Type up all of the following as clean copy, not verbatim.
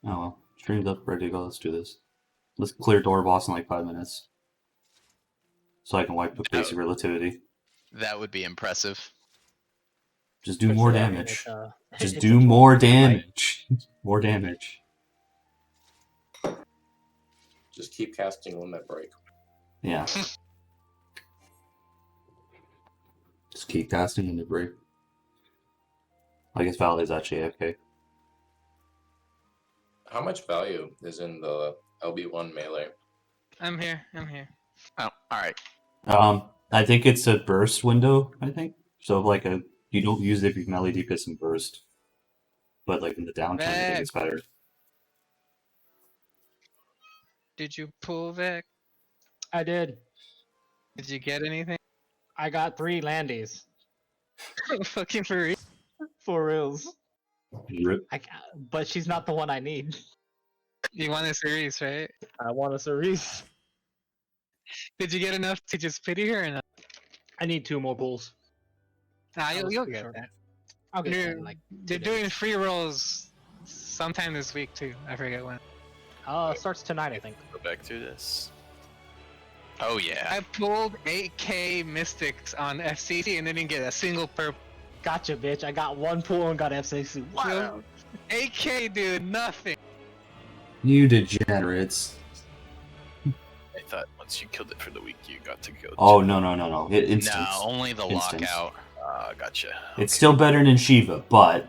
Oh well. Stream's up, ready to go. Let's do this. Let's clear door boss in like 5 minutes. So I can wipe up basic relativity. That would be impressive. Just do more Especially, I mean, damage. it's Just a do 12 more fight. damage. More damage. Just keep casting Limit Break. Yeah. Just keep casting in the break. I guess Valley is actually AFK. How much value is in the LB1 melee? I'm here. I'm here. Oh, alright. I think it's a burst window, I think. So like you don't use it if you can melee DPS and burst. But like in the downtime I think it's better. Did you pull Vic? I did. Did you get anything? I got 3 landies. Fucking for real. For reals. Rip. But she's not the one I need. You won a series, right? I want a Cerise. Did you get enough to just pity her or not? I need 2 more pulls. Nah, I was you'll pretty get sure. that. I'll get They're, that in like they're 2 doing days. free rolls sometime this week too. I forget when. Starts tonight, I think. Go back to this. Oh yeah. I pulled 8k mystics on FCC and didn't get a single perp. Gotcha, bitch. I got 1 pull and got FCC. Wow. 8k, dude, nothing. You degenerates. I thought once you killed it for the week, you got to go. Oh no. Instance. No, only the Instance. lockout. Gotcha. It's still better than Shiva, but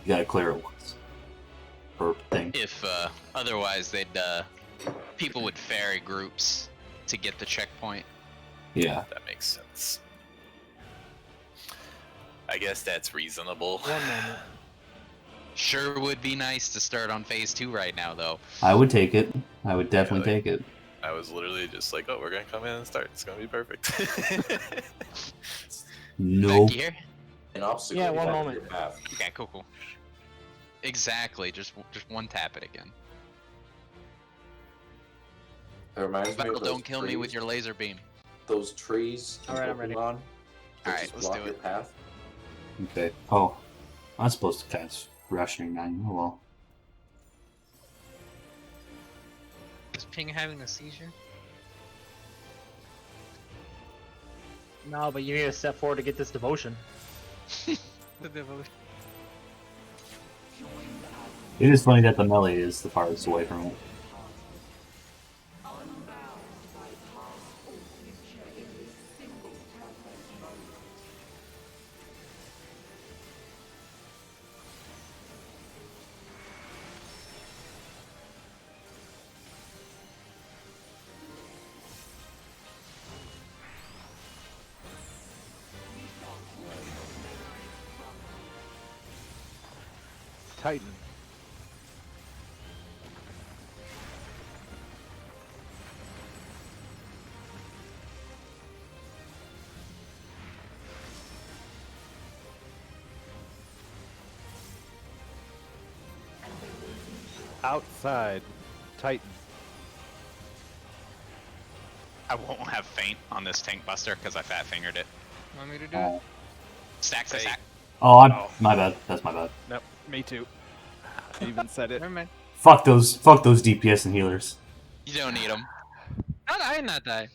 you gotta clear it once. Per thing. If otherwise they'd people would ferry groups to get the checkpoint. Yeah. That makes sense. I guess that's reasonable. 1 moment. Sure would be nice to start on phase 2 right now though. I would take it. I would definitely like- take it. I was literally just like, oh, we're gonna come in and start. It's gonna be perfect. Nope. Back here? An obstacle. Yeah, you one have in moment. your path. Okay, cool. Exactly, just one tap it again. It reminds me Battle, of those don't kill me with trees- your laser beam. those trees. in Alright, I'm ready. Pokemon that Alright, just let's block do your it. path. Okay. Oh. I'm supposed to cast Rationing 9. Oh well. Is Ping having a seizure? No, but you need to step forward to get this devotion. The devotion. It is funny that the melee is the farthest away from it. Titan. Outside. Titan. I won't have faint on this tank buster because I fat fingered it. Want me to do it? Oh, Stack, Hey. stack. my bad. That's my bad. Nope, me too. I even said it. Never mind. Fuck those DPS and healers. You don't need them. I not die.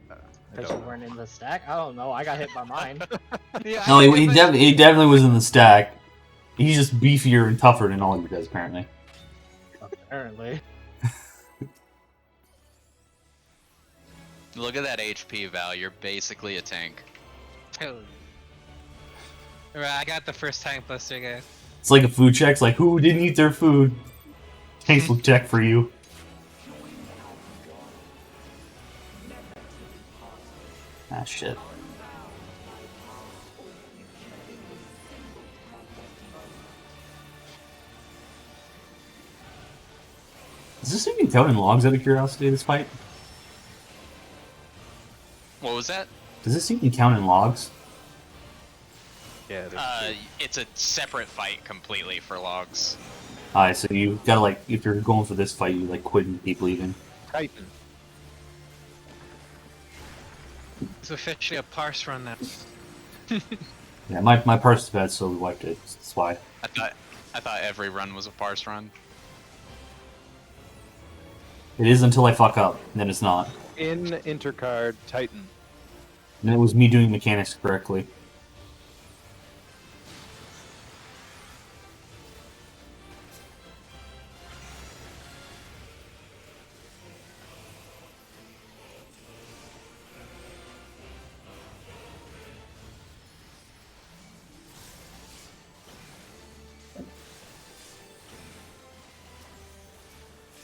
I Because you don't. weren't in the stack? I don't know. I got hit by mine. Yeah, No, I- he definitely was in the stack. He's just beefier and tougher than all of you guys, apparently. Apparently. Look at that HP, Val. You're basically a tank. Totally. Alright, I got the first tank buster, guys. It's like a food check. It's like, who didn't eat their food? Tanks will check for you. Ah, shit. Does this even count in logs out of curiosity, this fight? What was that? Does this even count in logs? Yeah, It's a separate fight completely for logs. Alright, so you gotta, like, if you're going for this fight, you, like, quit and keep leaving. Titan. It's officially a parse run now. Yeah, my parse pad slowly wiped it. That's why. I thought every run was a parse run. It is until I fuck up, then it's not. In intercard Titan. And it was me doing mechanics correctly.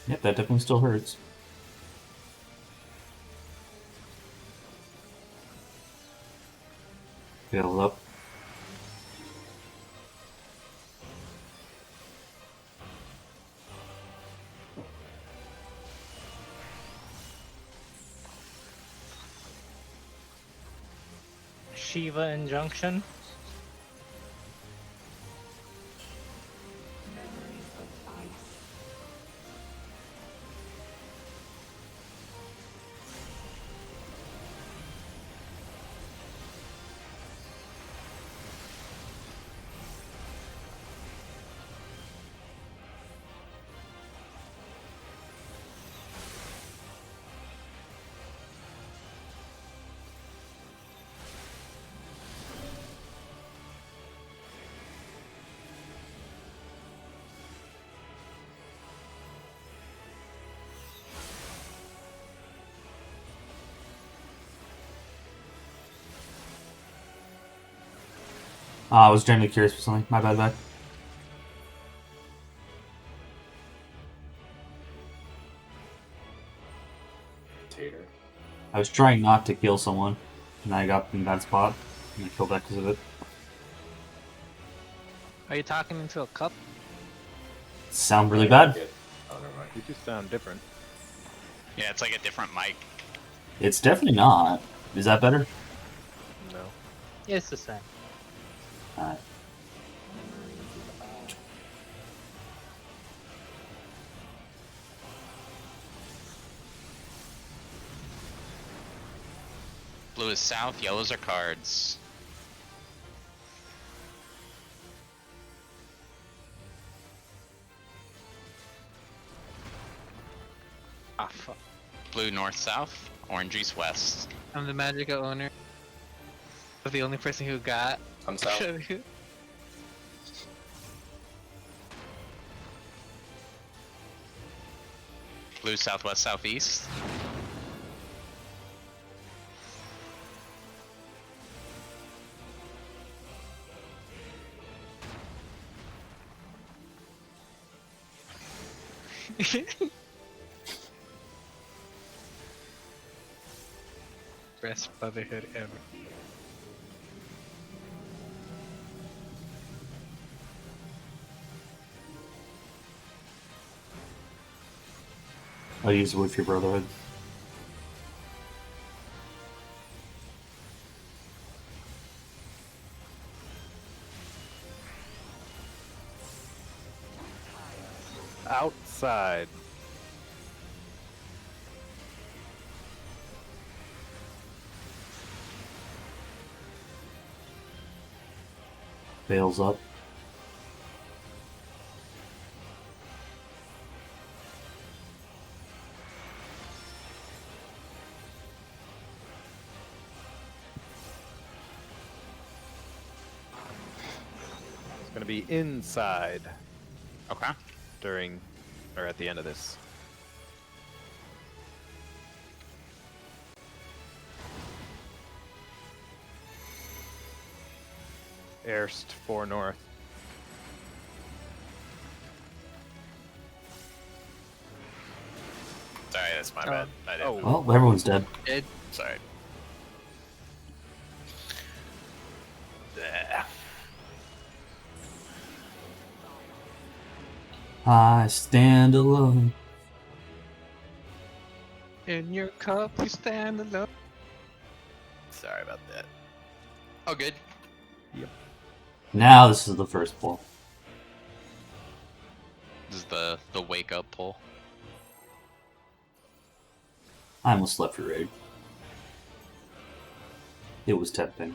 Yep, that definitely still hurts. Build up. Shiva Injunction. I was genuinely curious for something. My bad. Tater. I was trying not to kill someone, and I got in a bad spot, and I killed that because of it. Are you talking into a cup? Sound really Yeah, I bad? did. Oh, never mind. You just sound different. Yeah, it's like a different mic. It's definitely not. Is that better? No. It's the same. Alright. Blue is south, yellows are cards. Ah, fuck. Blue north south, orange east west. I'm the Magica owner. I'm the only person who got. I'm south. Blue southwest southeast. Best brotherhood ever. I'll use wood for your brotherhood. Outside. Bails up. It's gonna be inside Okay. during or at the end of this. Erst 4 north. Sorry, that's my bad. I didn't. Oh. know. Well, everyone's dead. Sorry. Yeah. I stand alone. In your cup, you stand alone. Sorry about that. Oh, good. Now this is the first pull. This is the wake up pull. I almost slept for raid. It was tempting.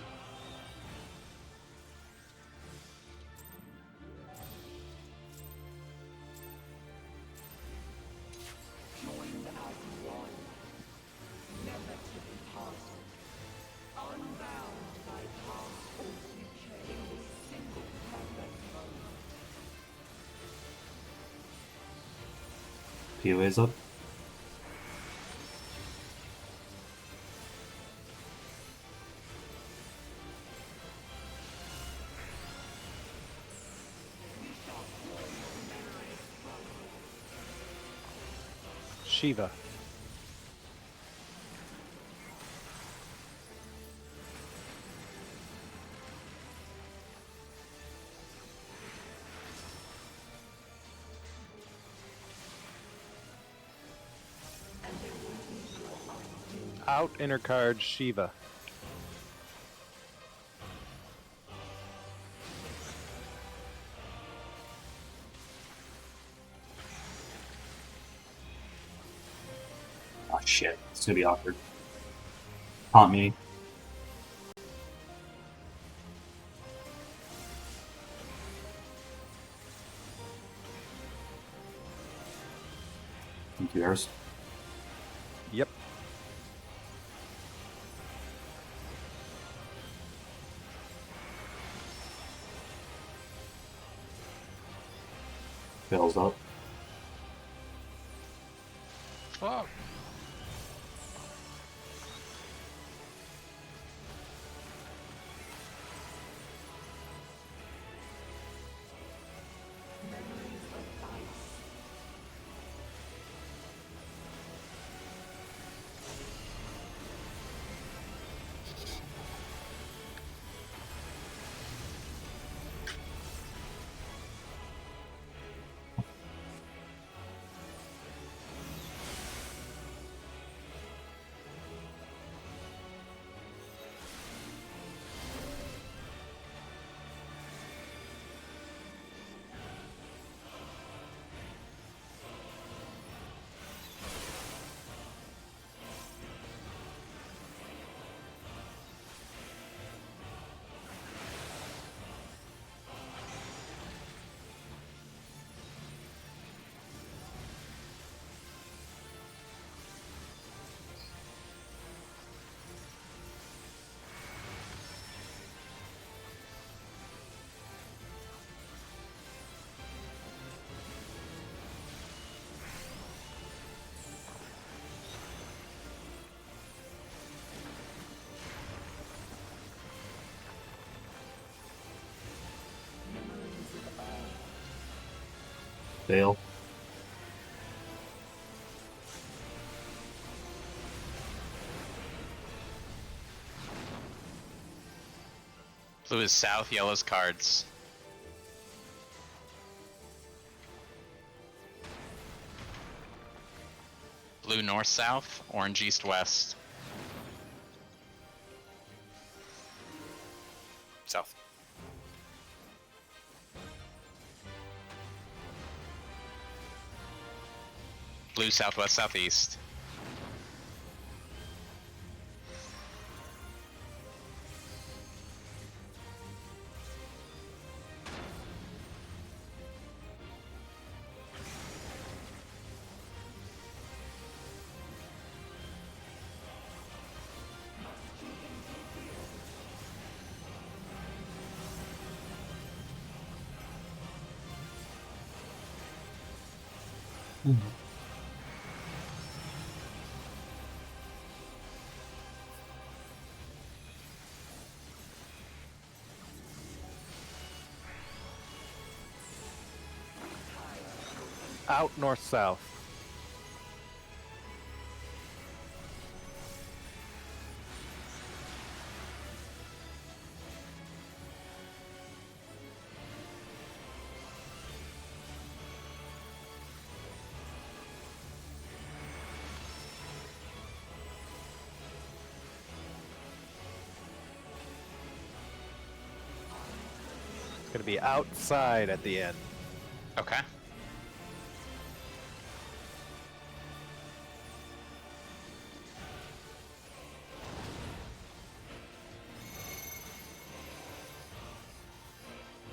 POA's up. Shiva. Out inner card Shiva. Oh shit, it's gonna be awkward. Haunt me. Thank you, Eris. Yep. Bell's up. Fuck. Fail. Blue is south, yellow's cards. Blue north south, orange east west. South. Blue southwest southeast. Out north south. It's gonna be outside at the end. Okay.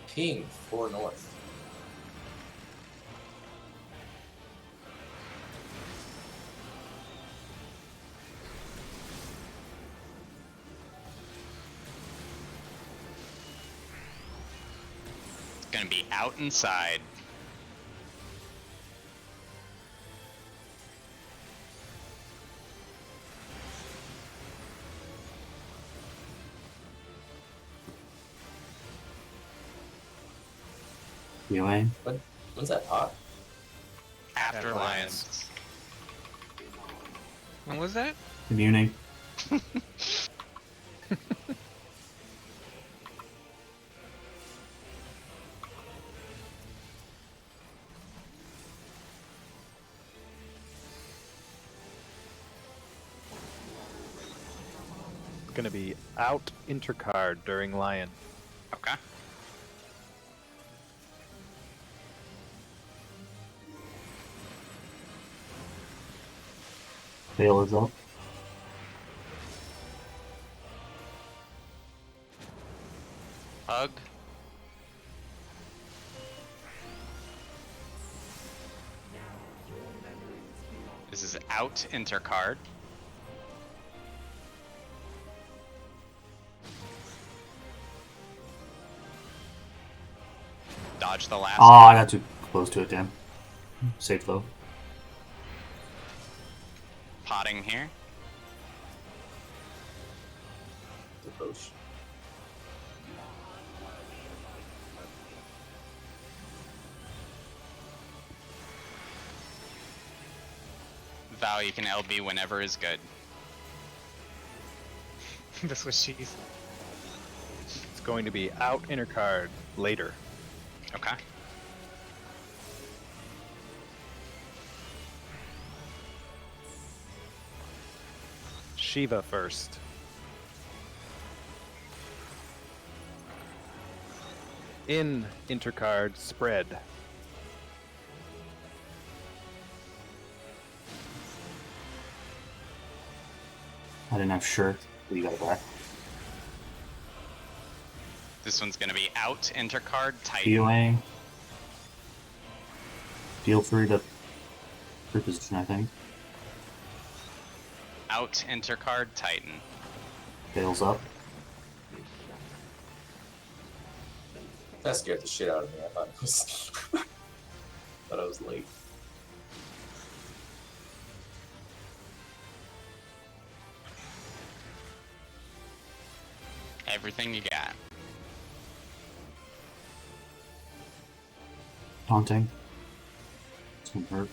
King 4 north. It's gonna be out inside. Viewing. When's that pot? After After Lions. When was that? Communing. It's gonna be out intercard during Lion. Okay. Veil is up. Hug. This is out intercard. Dodge the last. Oh, I got too close to it, damn. Safe though. Potting here. The post. Vow you can LB whenever is good. This was cheese. It's going to be out intercard later. Okay. Shiva first. In intercard spread. I didn't have shirt, but you got it back. This one's gonna be out intercard tight. Viewing. Feel free to reposition, I think. Out intercard Titan. Veil's up. That scared the shit out of me. I thought it was. thought I was late. Everything you got. Taunting. It's gonna hurt.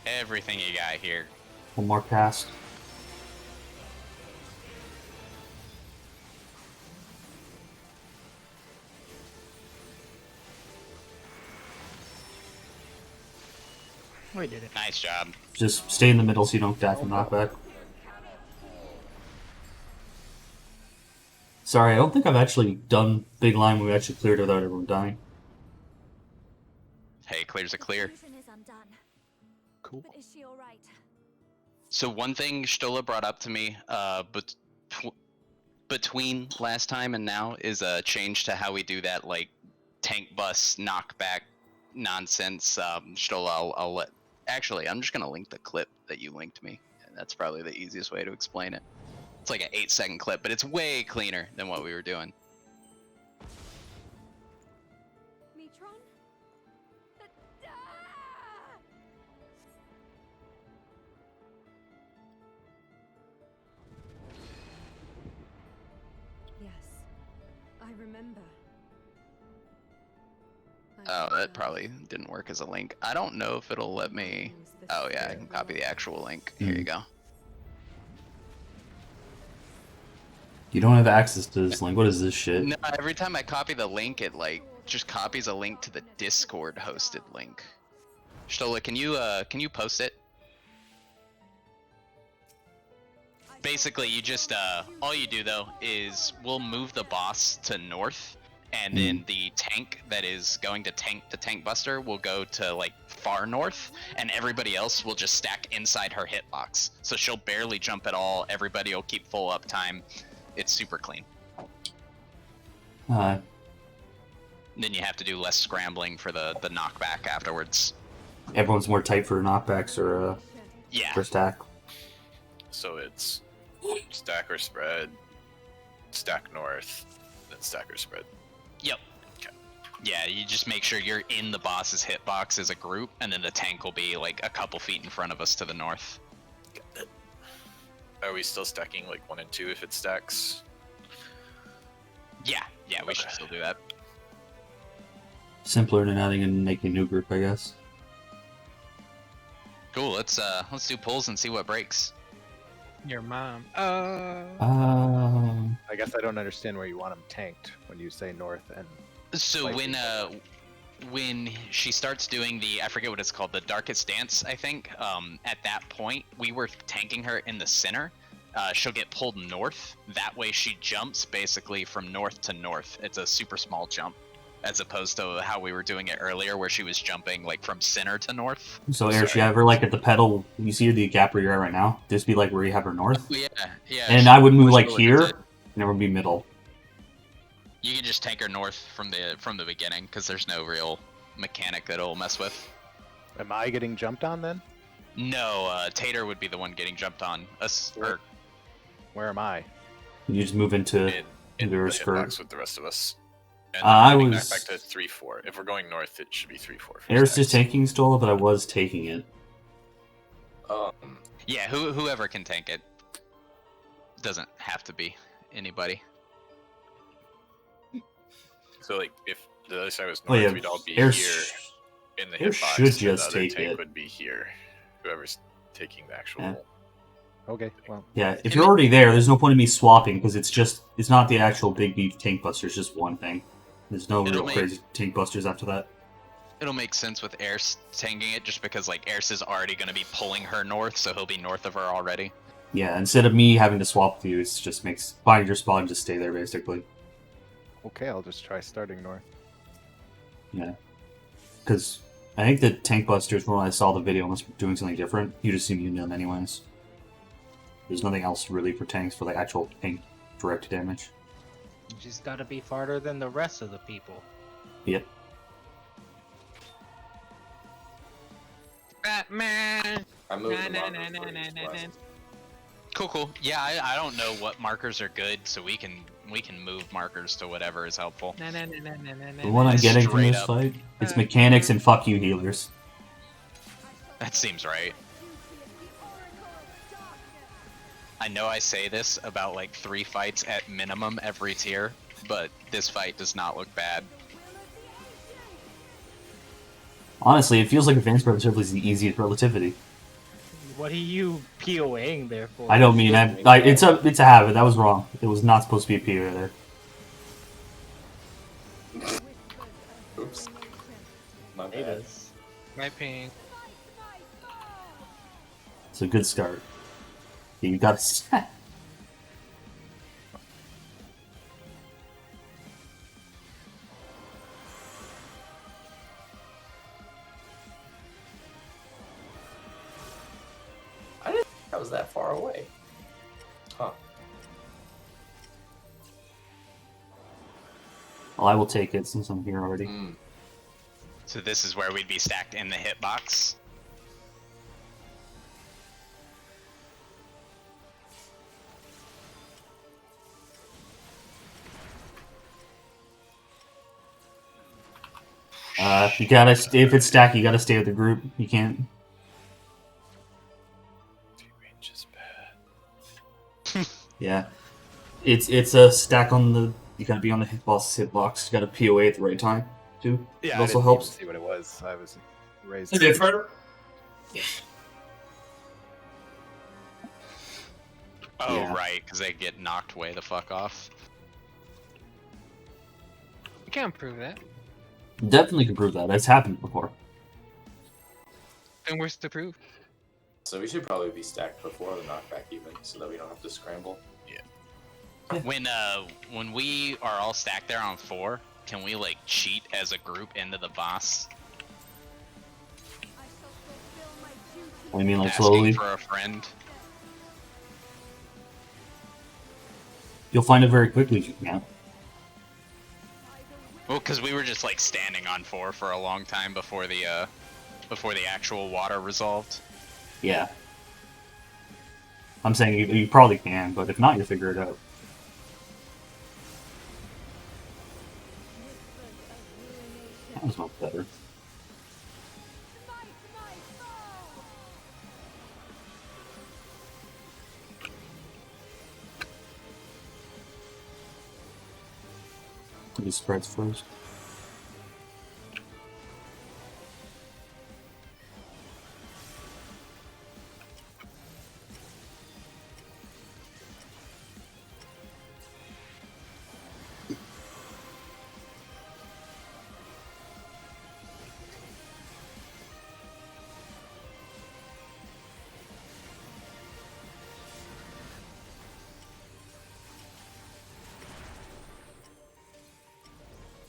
Everything you got here. One more cast. We did it. Nice job. Just stay in the middle so you don't die from knockback. Sorry, I don't think I've actually done big line where we actually cleared it without everyone dying. Hey, clear's a clear. Illusion is undone. Cool. But is she all right? So one thing Stola brought up to me between last time and now is a change to how we do that, like, tank bus knockback nonsense. Stola, I'll let... Actually, I'm just going to link the clip that you linked me. And that's probably the easiest way to explain it. It's like an 8-second clip, but it's way cleaner than what we were doing. Metron? Ah! Yes, I remember. Oh, that probably didn't work as a link. I don't know if it'll let me... Oh yeah, I can copy the actual link. Here you go. You don't have access to this link. What is this shit? No, every time I copy the link, it like just copies a link to the Discord hosted link. Stola, can you post it? Basically, you just all you do though is we'll move the boss to north, and then the tank that is going to tank the tank buster will go to like far north, and everybody else will just stack inside her hitbox. So she'll barely jump at all. Everybody will keep full uptime. It's super clean. Then you have to do less scrambling for the knockback afterwards. Everyone's more tight for knockbacks or Yeah. for stack. So it's stack or spread, stack north, then stack or spread. Yep. Okay. Yeah, you just make sure you're in the boss's hitbox as a group, and then the tank will be like a couple feet in front of us to the north. Are we still stacking like 1 and 2 if it stacks? Yeah, we should still do that. Simpler than adding and making a new group, I guess. Cool. Let's do pulls and see what breaks. Your mom. I guess I don't understand where you want them tanked when you say north and. So slightly when she starts doing the, I forget what it's called, the Darkest Dance, I think. At that point, we were tanking her in the center. She'll get pulled north. That way, she jumps basically from north to north. It's a super small jump, as opposed to how we were doing it earlier, where she was jumping like from center to north. So, Eric, you have her like at the pedal. You see the gap where you're at right now? Just be like where you have her north. Yeah. And I would move push like forward, here, that's and it. it would be middle. You can just tank her north from the beginning, because there's no real mechanic that it'll mess with. Am I getting jumped on then? No, Tater would be the one getting jumped on. Or Where am I? You just move into In her the skirt. hitbox with the rest of us. And I moving was- that back to 3-4. If we're going north, it should be 3-4. for Eric's just stacks. taking Stola, but I was taking it. yeah, whoever can tank it. Doesn't have to be anybody. So like, if the other side was Oh north, yeah, we'd all be Eric here in the Eric hitbox. should and just the other take tank it. would be here. Whoever's taking the actual. Yeah. Okay, well. Yeah, if you're already there, there's no point in me swapping because it's not the actual big beef tank buster. It's just one thing. There's no It'll real make- crazy tank busters after that. It'll make sense with Erse tanking it, just because like Erse is already going to be pulling her north, so he'll be north of her already. Yeah, instead of me having to swap with you, it just makes find your spot and just stay there basically. Okay, I'll just try starting north. Yeah, because I think the tank busters when I saw the video unless we're doing something different, you'd assume you knew them anyways. There's nothing else really for tanks for like actual tank direct damage. You just gotta be farther than the rest of the people. Yep. Batman. I moved the Na, na, markers na, for na, each na, na, quest. Cool. Yeah, I don't know what markers are good, so we can move markers to whatever is helpful. Na, na, na, na, na, na, The one I'm getting from Straight this up. fight, it's mechanics and fuck you healers. That seems right. I know I say this about like 3 fights at minimum every tier, but this fight does not look bad. Honestly, it feels like advanced relativity is the easiest relativity. What are you POAing there for? I don't mean it's a habit. That was wrong. It was not supposed to be a P right there. Oops. My It bad. is. My ping. It's a good start. You got to. I didn't think I was that far away. Huh. Well, I will take it since I'm here already. Mm. So this is where we'd be stacked in the hitbox. You gotta if it's stacked, you gotta stay with the group. You can't. Range is bad. Yeah, it's a stack on the. You gotta be on the hitbox's hitbox. You gotta POA at the right time too. Yeah, it I also didn't helps. even see what it was. I was raised. Oh, Yeah. right, because they get knocked way the fuck off. You can't prove that. Definitely can prove that. It's happened before. Then where's the proof? So we should probably be stacked before the knockback even, so that we don't have to scramble. When we are all stacked there on 4, can we like cheat as a group into the boss? I mean, like Asking slowly. for a friend. You'll find it very quickly if you can. Well, because we were just like standing on 4 for a long time before the actual water resolved. Yeah. I'm saying you probably can, but if not, you'll figure it out. That was much better. for the spreads first.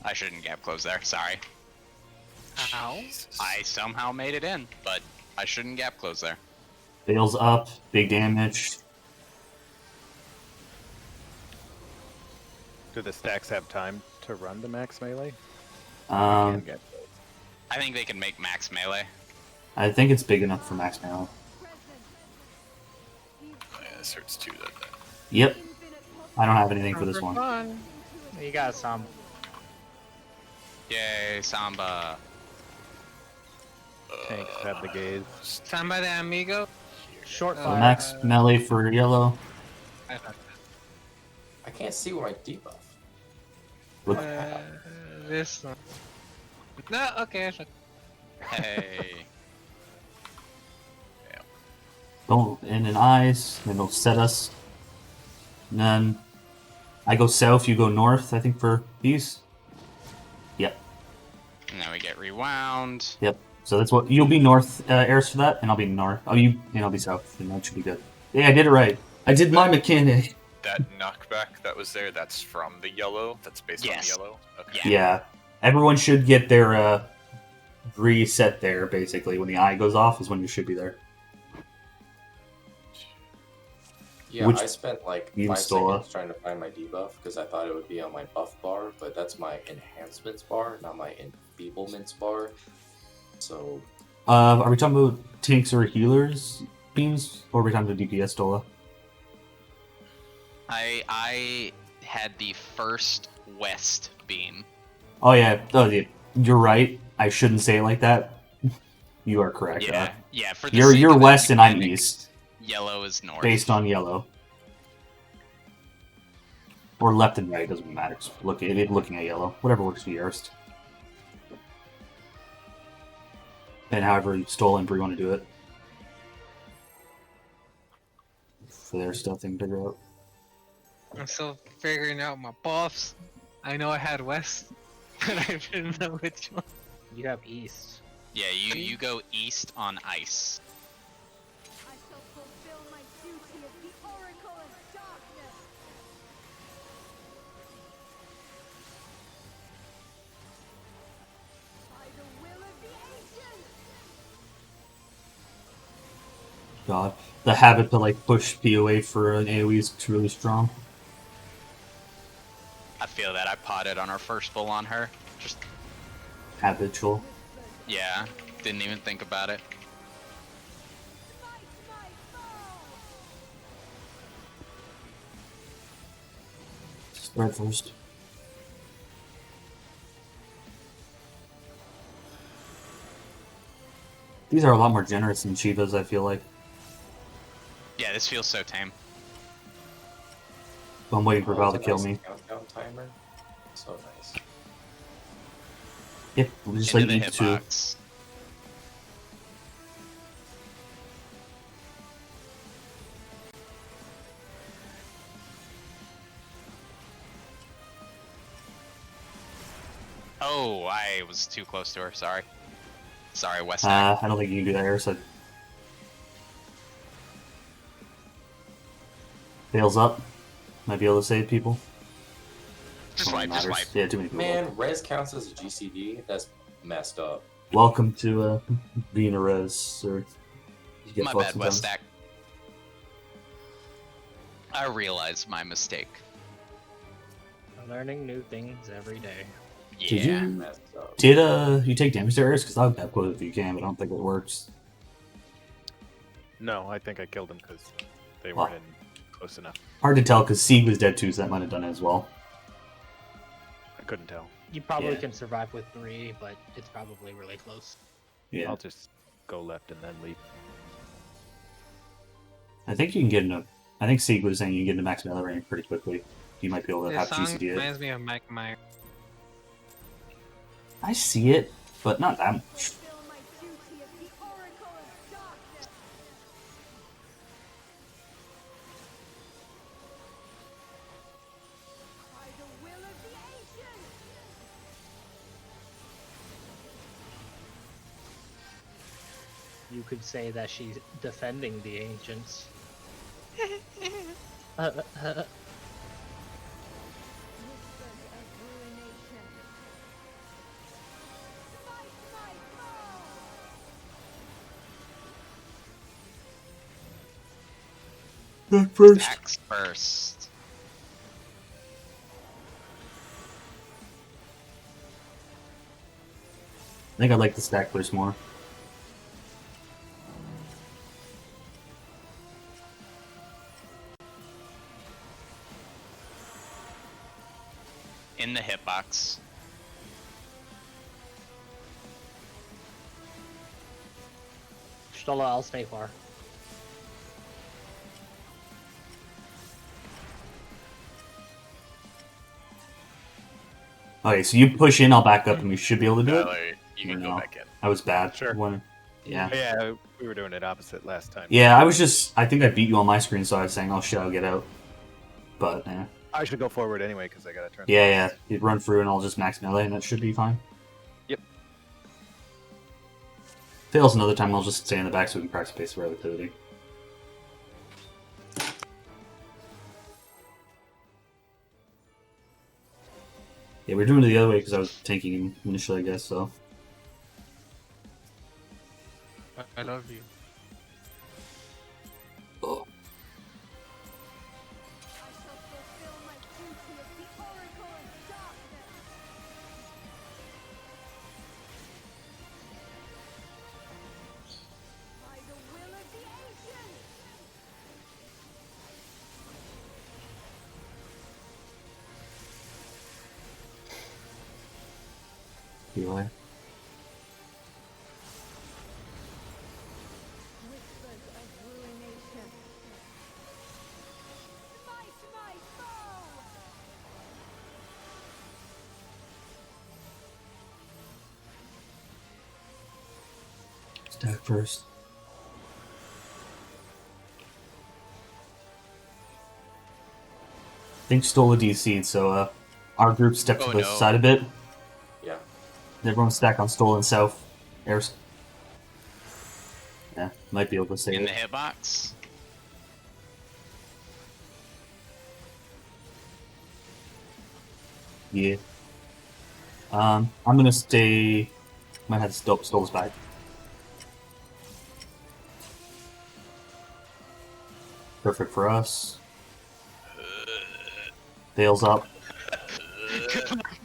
I shouldn't gap close there. Sorry. Ow. I somehow made it in, but I shouldn't gap close there. Fails up, big damage. Do the stacks have time to run to max melee? Um, Get I think they can make max melee. I think it's big enough for max now. Oh, yeah, this hurts too. Then. Yep. I don't have anything for this one. Fun. You got some. Yay, Samba. tanks have the gaze. Samba de amigo. Short Uh, fire. Max melee for yellow. I can't see where my debuff. Look, This one. No, okay. Hey. don't in an eyes, then they'll set us. And then I go south, you go north, I think, for these. Yep, And then we get rewound. yep. So that's what you'll be north, Eris, for that, and I'll be north. Oh, you and I'll be south, and that should be good. Yeah, I did it right. I did my mechanic. That knockback that was there, that's from the yellow? That's based Yes. on the yellow? Okay. Yeah. Yeah, everyone should get their reset there. Basically, when the eye goes off, is when you should be there. Yeah, Which- I spent like you 5 install seconds trying to find my debuff because I thought it would be on my buff bar, but that's my enhancements bar, not my enfeeblements bar. So Are we talking about tanks or healers beams, or are we talking about DPS Dola? I had the first west beam. Oh yeah, you're right. I shouldn't say it like that. You are correct. Yeah, yeah. For the You're sake of that west and I'm mechanic, east, Yellow is north. based on yellow, or left and right doesn't matter. Just looking at yellow, whatever works for you first. And however stolen you want to do it for their stuff, they can figure out. I'm still figuring out my buffs. I know I had west, but I didn't know which one. You have east. Yeah, you go east on ice. I shall fulfill my duty as the Oracle of Darkness. By the will of the ancients. God, the habit to like push POA for an AOE is really strong. I feel that. I potted on our first full on her. Just Habitual. yeah, didn't even think about it. Fight my foe. Spread first. These are a lot more generous than Chivas, I feel like. Yeah, this feels so tame. I'm waiting for Val to it's a kill nice me. Countdown timer. So nice. Yep, we'll just Into like the each two. hitbox. Oh, I was too close to her. Sorry. Sorry, West Stack. I don't think you can do that, Harrison. Fails up. Might be able to save people. Just Only wipe, just matters. wipe. Yeah, too many people. Man, res counts as a GCD. That's messed up. Welcome to being a res, sir. You get My fucked bad, West sometimes. Stack. I realized my mistake. Learning new things every day. Yeah. Did you Messed up. you take damage to Eris? Because I'll get quote if you can, but I don't think it works. No, I think I killed them because they Wow. weren't in close enough. Hard to tell because Sieg was dead too, so that might have done it as well. I couldn't tell. You probably Yeah. can survive with 3, but it's probably really close. Yeah, I'll just go left and then leave. I think you can get into. I think Sieg was saying you can get into max melee range pretty quickly. You might be able to This have song GCD it. reminds me of Mike Myers. I see it, but not that much. Fulfill my duty as the Oracle of Darkness. By the will of the ancients. You could say that she's defending the ancients. Whispers of ruination. Smite my foe. First. Stacks first. I think I like the stack first more. In the hitbox. Stola, I'll stay far. Okay, so you push in, I'll back up, and we should be able to do it. Valerie, you can No. go back in. I was bad. Sure. Yeah. Yeah, we were doing it opposite last time. Yeah, I think I beat you on my screen, so I was saying, oh shit, I'll get out. But, yeah. I should go forward anyway because I gotta turn. Yeah. You'd run through and I'll just max melee, and that should be fine. Yep. Fails another time, I'll just stay in the back so we can practice base relativity. Yeah, we're doing it the other way because I was tanking him initially, I guess, so. I love you. Oh. I shall fulfill my duty as the Oracle of Darkness. By the will of the ancients. Eli. Whispers of ruination. Smite my foe. Stack first. I think Stola DC'd, so our group stepped Oh, to the no. side a bit. Yeah. Everyone stack on Stola and South. Airs. Yeah, might be able to save In it. the hitbox. Yeah. I'm gonna stay. Might have to Stola's back. Perfect for us. Fails up.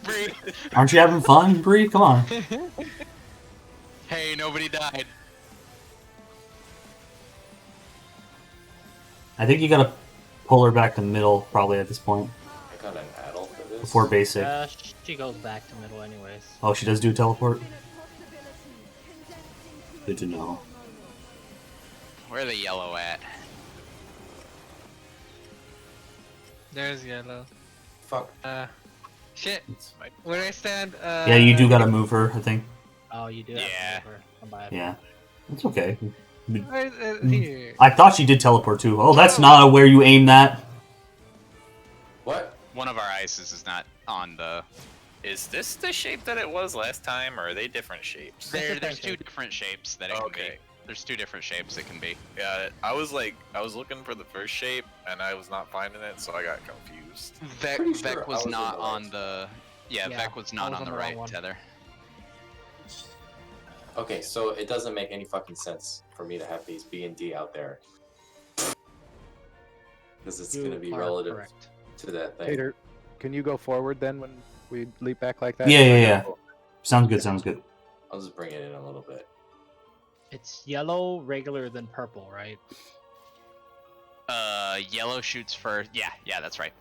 Breed. Aren't you having fun, Bree? Come on. Hey, nobody died. I think you gotta pull her back to middle probably at this point I got an addle for this. before basic. She goes back to middle anyways. Oh, she does do teleport. Infinite possibilities condensed into Good to a know. single moment. Where the yellow at? There's yellow. Fuck. Shit. It's- Where I stand? Yeah, you do gotta move her. I think. Oh, you do have Yeah. to move her. I'm bad. Yeah, it's okay. Here. I thought she did teleport too. Oh, that's not where you aim that. What? One of our ices is not on the. Is this the shape that it was last time, or are they different shapes? There's two different shapes that it can Okay. be. There's two different shapes it can be. Yeah, I was looking for the first shape, and I was not finding it, so I got confused. Vec, Pretty sure Vec I was was not on the on right. the. Yeah, Yeah, Vec was I not was on the on the wrong right one. tether. Okay, so it doesn't make any fucking sense for me to have these B and D out there. Because it's You gonna be are relative correct. to that thing. Peter, can you go forward then when we leap back like that? Yeah. Sounds good. Sounds good. I'll just bring it in a little bit. It's yellow, regular, then purple, right? Yellow shoots first. Yeah, that's right.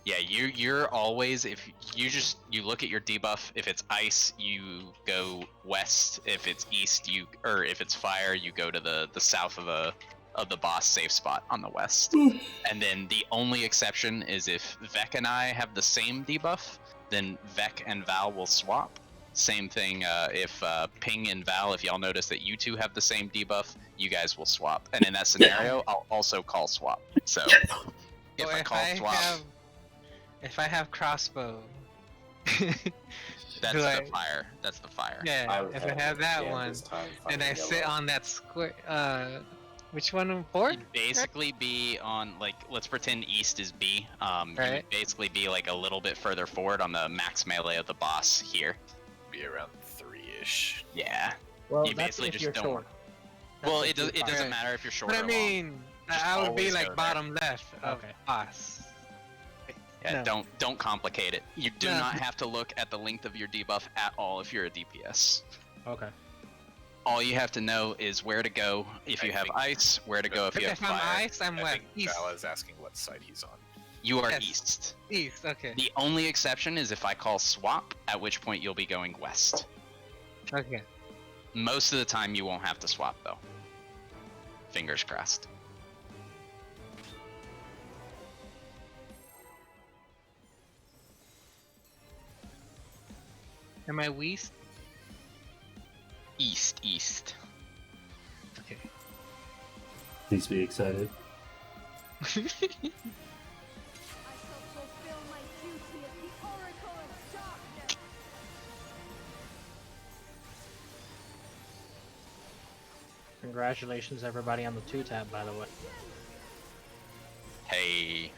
Yeah, you're always if you look at your debuff. If it's ice, you go west. If it's east, if it's fire, you go to the south of the boss safe spot on the west. And then the only exception is if Vec and I have the same debuff, then Vec and Val will swap. Same thing if Ping and Val, if y'all notice that you two have the same debuff, you guys will swap. And in that scenario, I'll also call swap. So if Or I call swap, if I have crossbow, that's do the I- fire. That's the fire. yeah, would if I have that jammed one, this time and finding I sit yellow. on that square, which one? Board? You'd basically be on, like, let's pretend east is B. You Right. would basically be like a little bit further forward on the max melee of the boss here. Be around 3-ish. Yeah. Well, You that's basically if just you're don't- short. Well, That's it if you're doesn't Right. matter if you're short But I or long. mean, Just I would be always like go there. bottom left of Okay. us. Yeah, No. don't complicate it. You do No. not have to look at the length of your debuff at all if you're a DPS. Okay. All you have to know is where to go if you I have think- ice, where to go if you have If I'm fire. ice, I'm I west. think East. Vala is asking what side he's on. You are Yes. east. East. Okay. The only exception is if I call swap, at which point you'll be going west. Okay. Most of the time you won't have to swap though. Fingers crossed. Am I west? East. Okay. Please be excited. I shall fulfill my duty as the Oracle of Darkness. Congratulations, everybody, on the 2-tap, by the way. Hey.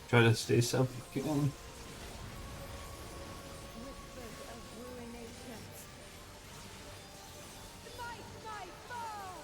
Try to stay sub again. Whispers of ruination. Smite my foe!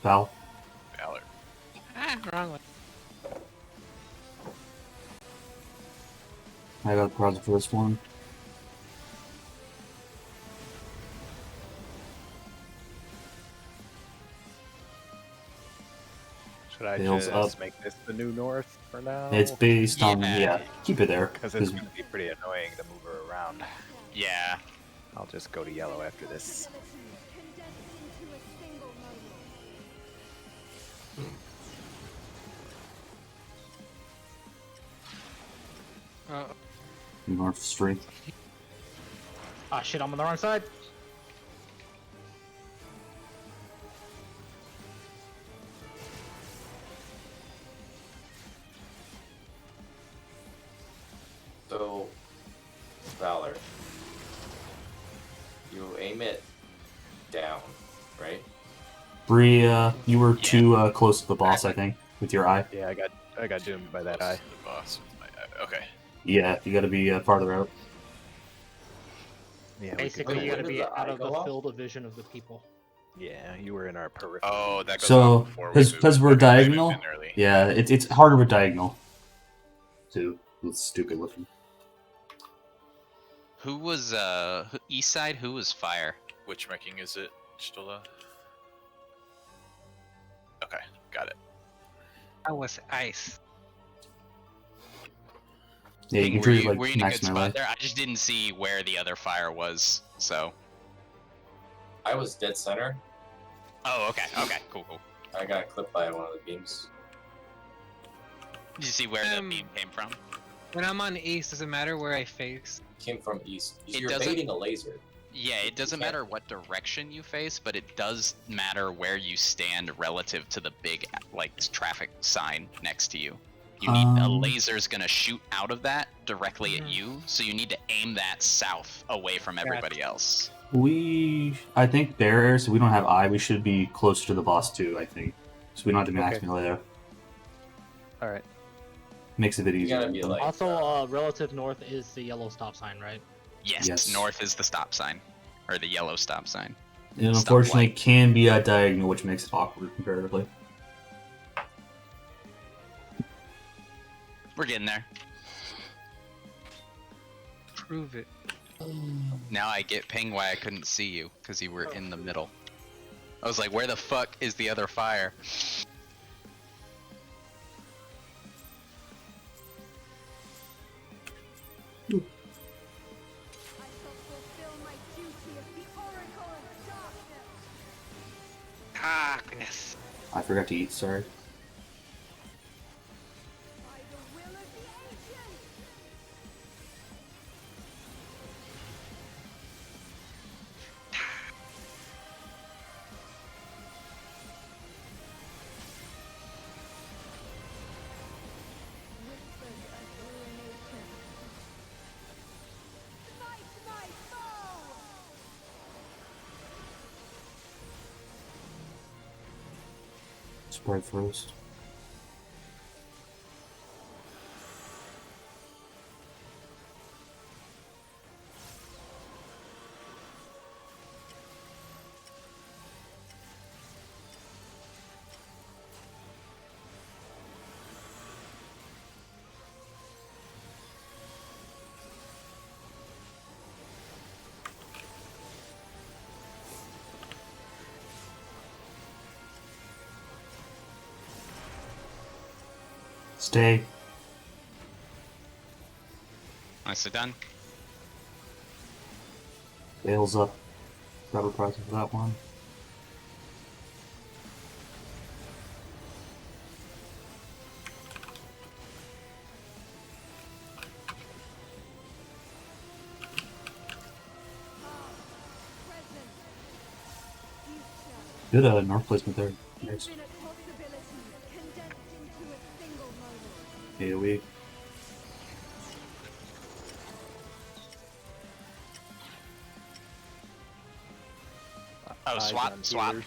Val. Valor. Wrong one. I got the project for this one. Should I Tails just up. make this the new north for now? It's based on Yeah. keep it there. Because it's going to be pretty annoying to move her around. Yeah. I'll just go to yellow after this. Condensed into a single moment. North Street. Ah, shit, I'm on the wrong side. So, Valor, you aim it down, right? Bree, you were too close to the boss, I think, with your eye. Yeah, I got doomed by that Close eye. to the boss with my eye. Okay. Yeah, you gotta be farther out. Yeah, we could Basically, go you gotta When be did the out eye of go the off? field of vision of the people. Yeah, you were in our periphery. Oh, that goes So, on before we move. because we're Okay, I moved diagonal, in early. yeah, it's harder with diagonal. Too. It's stupid looking. Who was east side? Who was fire? Which ranking is it, Stola? Okay, got it. I was ice. Yeah, you Ping, can were treat it you, like were you in a max good melee. spot there? I just didn't see where the other fire was. So. I was dead center. Oh, okay. Okay. Cool. I got clipped by one of the beams. Did you see where the beam came from? When I'm on east, does it matter where I face? Came from east. It You're doesn't- baiting a laser. Yeah, it doesn't can't- matter what direction you face, but it does matter where you stand relative to the big like traffic sign next to you. You need a laser's gonna shoot out of that directly at you, so you need to aim that south away from everybody else. I think bear air, so we don't have eye. We should be closer to the boss too. I think, so we don't have to be max Okay. melee there. All right. Makes it a bit You easier. gotta be like. Also, relative north is the yellow stop sign, right? Yes, north is the stop sign, or the yellow stop sign. It Stop unfortunately light. can be at diagonal, which makes it awkward comparatively. We're getting there. Prove it. Now I get ping why I couldn't see you, because you were in the middle. I was like, where the fuck is the other fire? I shall fulfill my duty as the Oracle of Darkness. Darkness. I forgot to eat, sorry. By the will of the ancients. Whispers of ruination. Smite my foe! Spread first. Stay. Nicely done. Bails up. Grab a prize for that one. Present. Future. Good north placement there. Nice. Infinite possibilities condensed into a single moment. AoE. Oh, Eyes swap, on swap. healers.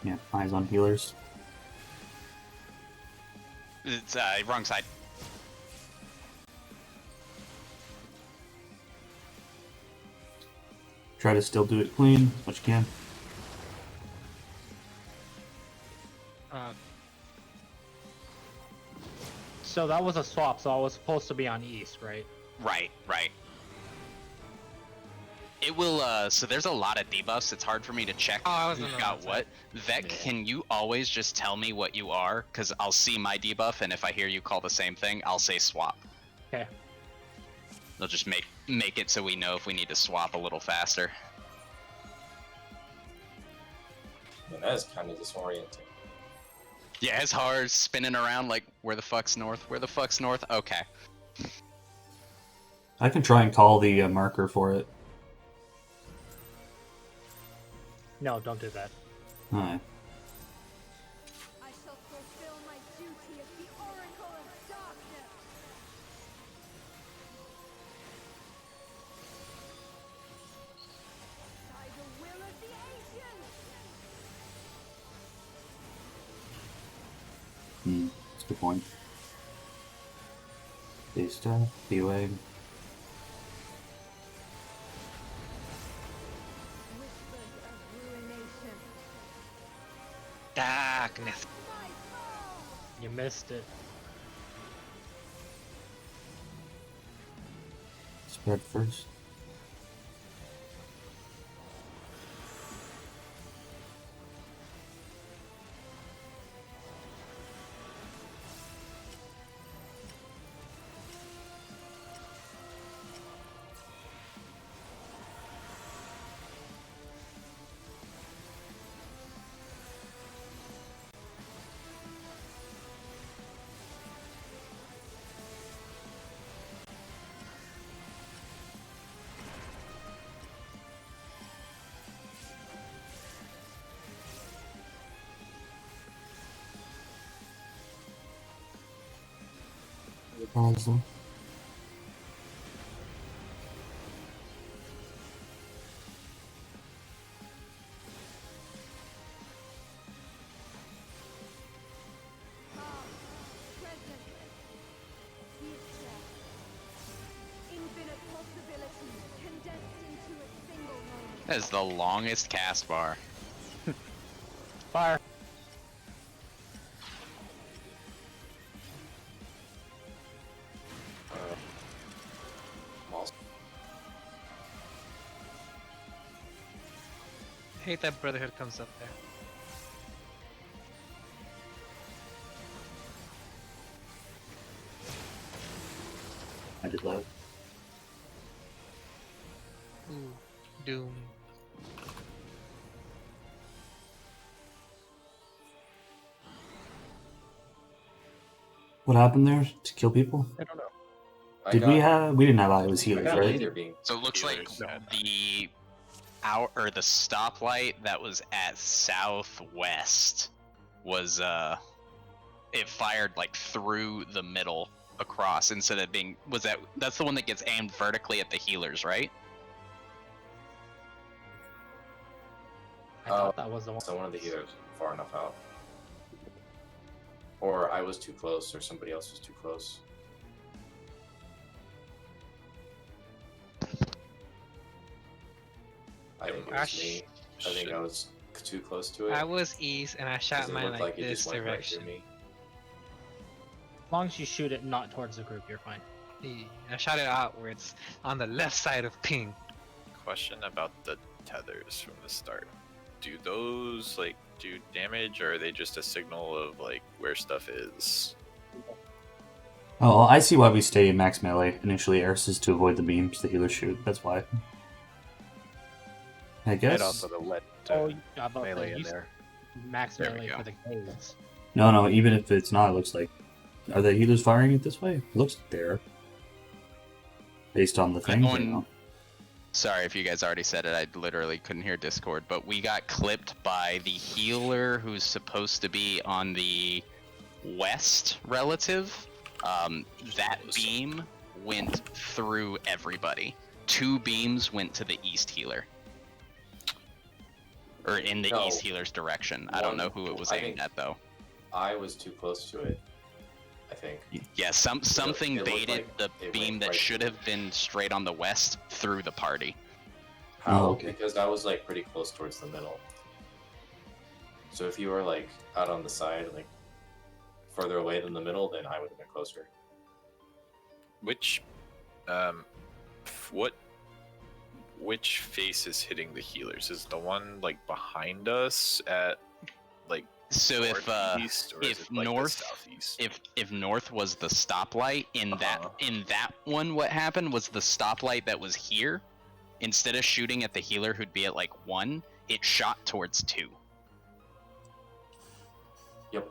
Yeah, eyes on healers. It's wrong side. Try to still do it clean as much as you can. So that was a swap, so I was supposed to be on east, right? Right, right. It will, so there's a lot of debuffs, it's hard for me to check Oh, I was who's on the got wrong what. Vec, Yeah. can you always just tell me what you are? Because I'll see my debuff, and if I hear you call the same thing, I'll say swap. Okay. They'll just make it so we know if we need to swap a little faster. Man, that is kind of disorienting. Yeah, it's hard spinning around like, where the fuck's north? Where the fuck's north? Okay. I can try and call the marker for it. No, don't do that. Alright. I shall fulfill my duty as the Oracle of Darkness. By the will of the ancients. That's a good point. Base staff, B-Wag. Whispers of ruination. Darkness. My foe! You missed it. Spread first. Awesome. Present. Future. Infinite possibilities. That is the longest cast bar. Fire. I'm also I hate that Brotherhood comes up there. I did that. Ooh, Doom. What happened there to kill people? I don't know. I Did got, we have? We didn't have Iowa's I healers, got right? laser beam. So it looks like Healers had- the out or the stoplight that was at southwest was it fired like through the middle across instead of being that's the one that gets aimed vertically at the healers, right? I thought that was the one. So one of the healers far enough out. Or I was too close, or somebody else was too close. I think it was me. I think I was too close to it. I was east and I 'cause shot it mine looked like it this just went right through direction. me. As long as you shoot it not towards the group, you're fine. Yeah, I shot it outwards on the left side of ping. Question about the tethers from the start. Do those like do damage, or are they just a signal of like where stuff is? Oh, well, I see why we stay max melee initially. Eris is to avoid the beams the healers shoot. That's why. I And guess. also the let About melee the in there. max There we melee go. for the caves. No, even if it's not, it looks like. Are the healers firing it this way? It looks like there. Based on the thing. going- Sorry if you guys already said it, I literally couldn't hear Discord, but we got clipped by the healer who's supposed to be on the west relative. That beam went through everybody. 2 beams went to the east healer. Or in the No. east healer's direction. I don't know who it was I aimed think- at though. I was too close to it. I think. Yeah, something it looked baited like the it beam went that right should through. have been straight on the west through the party. How? Oh, okay. Because I was like pretty close towards the middle. So if you were like out on the side, like further away than the middle, then I would have been closer. Which, what? Which face is hitting the healers? Is the one like behind us at like So northeast, or is if it, like, the north- southeast? if north was the stoplight in that one, what happened was the stoplight that was here, instead of shooting at the healer who'd be at like 1, it shot towards 2. Yep.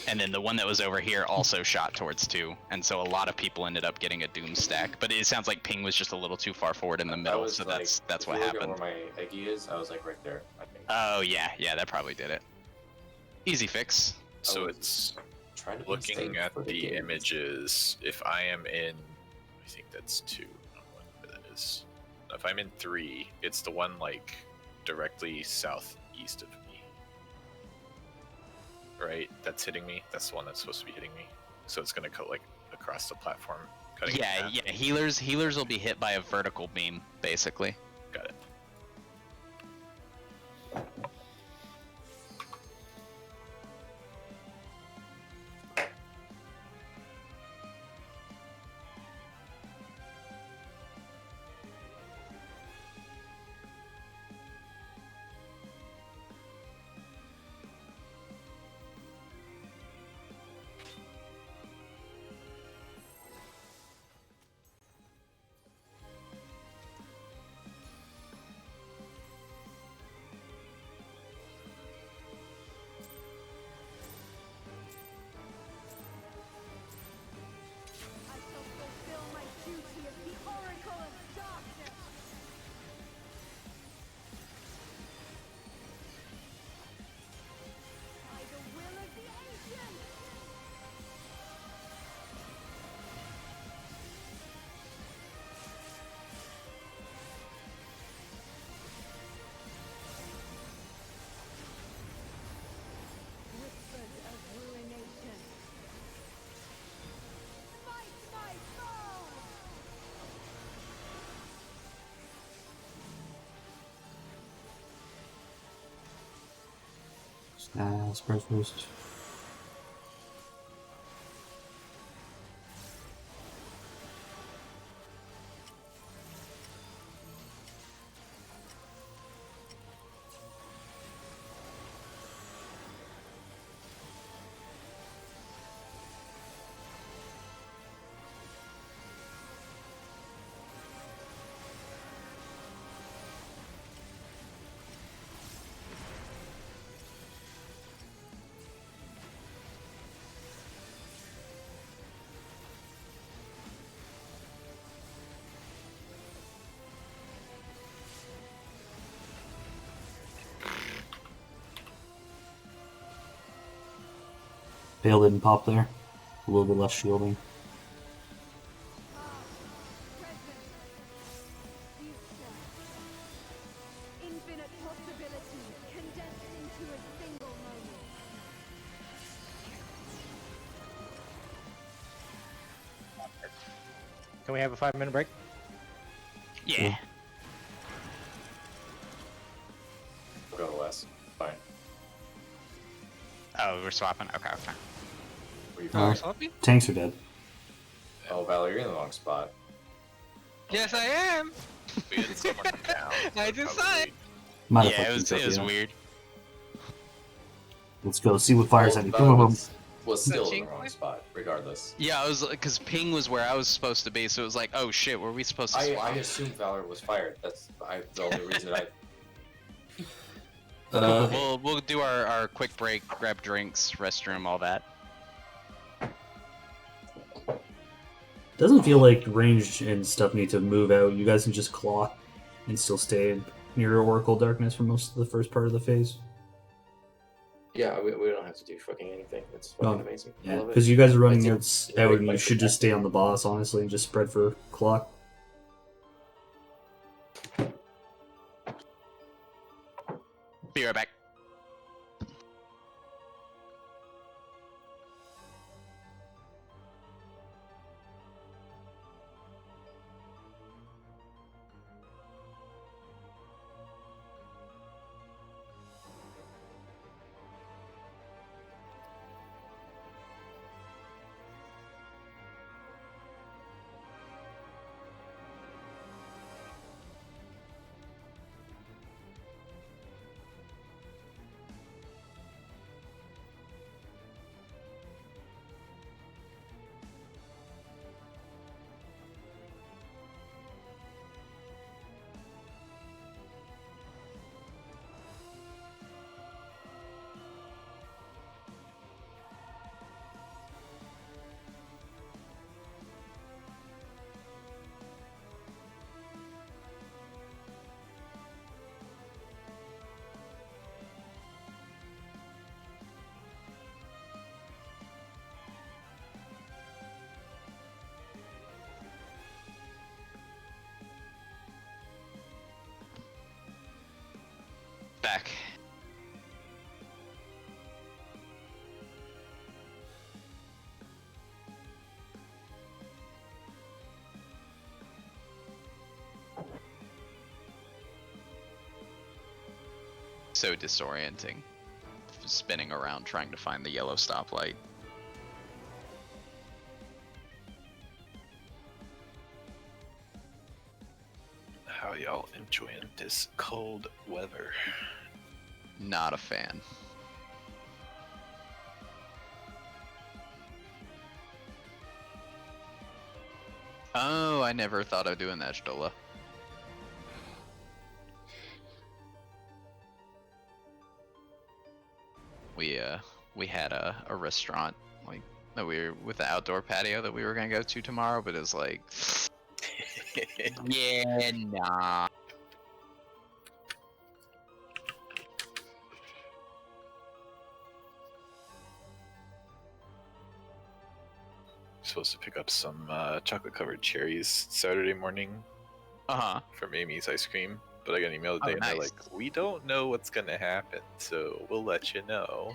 And then the one that was over here also shot towards 2, and so a lot of people ended up getting a doom stack. But it sounds like ping was just a little too far forward in the I middle, was so like, that's if what you look at happened. where my Eggy is, I was like right there. I think. Oh yeah, that probably did it. Easy fix. So was it's Trying to be looking safe at for the game. images. If I am in, I think that's 2. I don't know what number that is. If I'm in 3, it's the one like directly southeast of me. Right? That's hitting me. That's the one that's supposed to be hitting me. So it's gonna cut like across the platform. Cutting it in Yeah, half. healers will be hit by a vertical beam, basically. Got it. Spread first. Bale didn't pop there. A little bit less shielding. Present. Future. Infinite possibilities condensed into a single moment. Can we have a 5-minute break? Yeah. We'll go to west. Fine. Oh, we're swapping. Okay. Where you Oh, from? we're swapping? Tanks are dead. Oh, Valor, you're in the wrong spot. Yes, I am. We had someone down. I so just probably- saw it. Might have Yeah, fucked it was up, yeah. weird. Let's go see what fires Well, at me. Valor Boom, boom. was still in Touching the wrong point? spot, regardless. Yeah, I was because ping was where I was supposed to be, so it was like, oh shit, were we supposed to I swap? assumed Valor was fired. That's the only reason I. We'll do our quick break, grab drinks, restroom, all that. Doesn't feel like range and stuff need to move out. You guys can just claw and still stay near Oracle Darkness for most of the first part of the phase. Yeah, we don't have to do fucking anything. It's fucking Oh, amazing. I Yeah, love it. because you guys are running I do out, break and my you should just stay on the boss, honestly, and just spread for clock. Be right back. Back. So disorienting. Spinning around trying to find the yellow stoplight. How y'all enjoying this cold weather? Not a fan. Oh, I never thought of doing that, Stola. We had a restaurant like that we were with the outdoor patio that we were gonna go to tomorrow, but it was like, yeah, nah. Supposed to pick up some chocolate covered cherries Saturday morning Uh huh. from Amy's Ice Cream, but I got an email today Oh, and they're nice. like, we don't know what's gonna happen, so we'll let you know.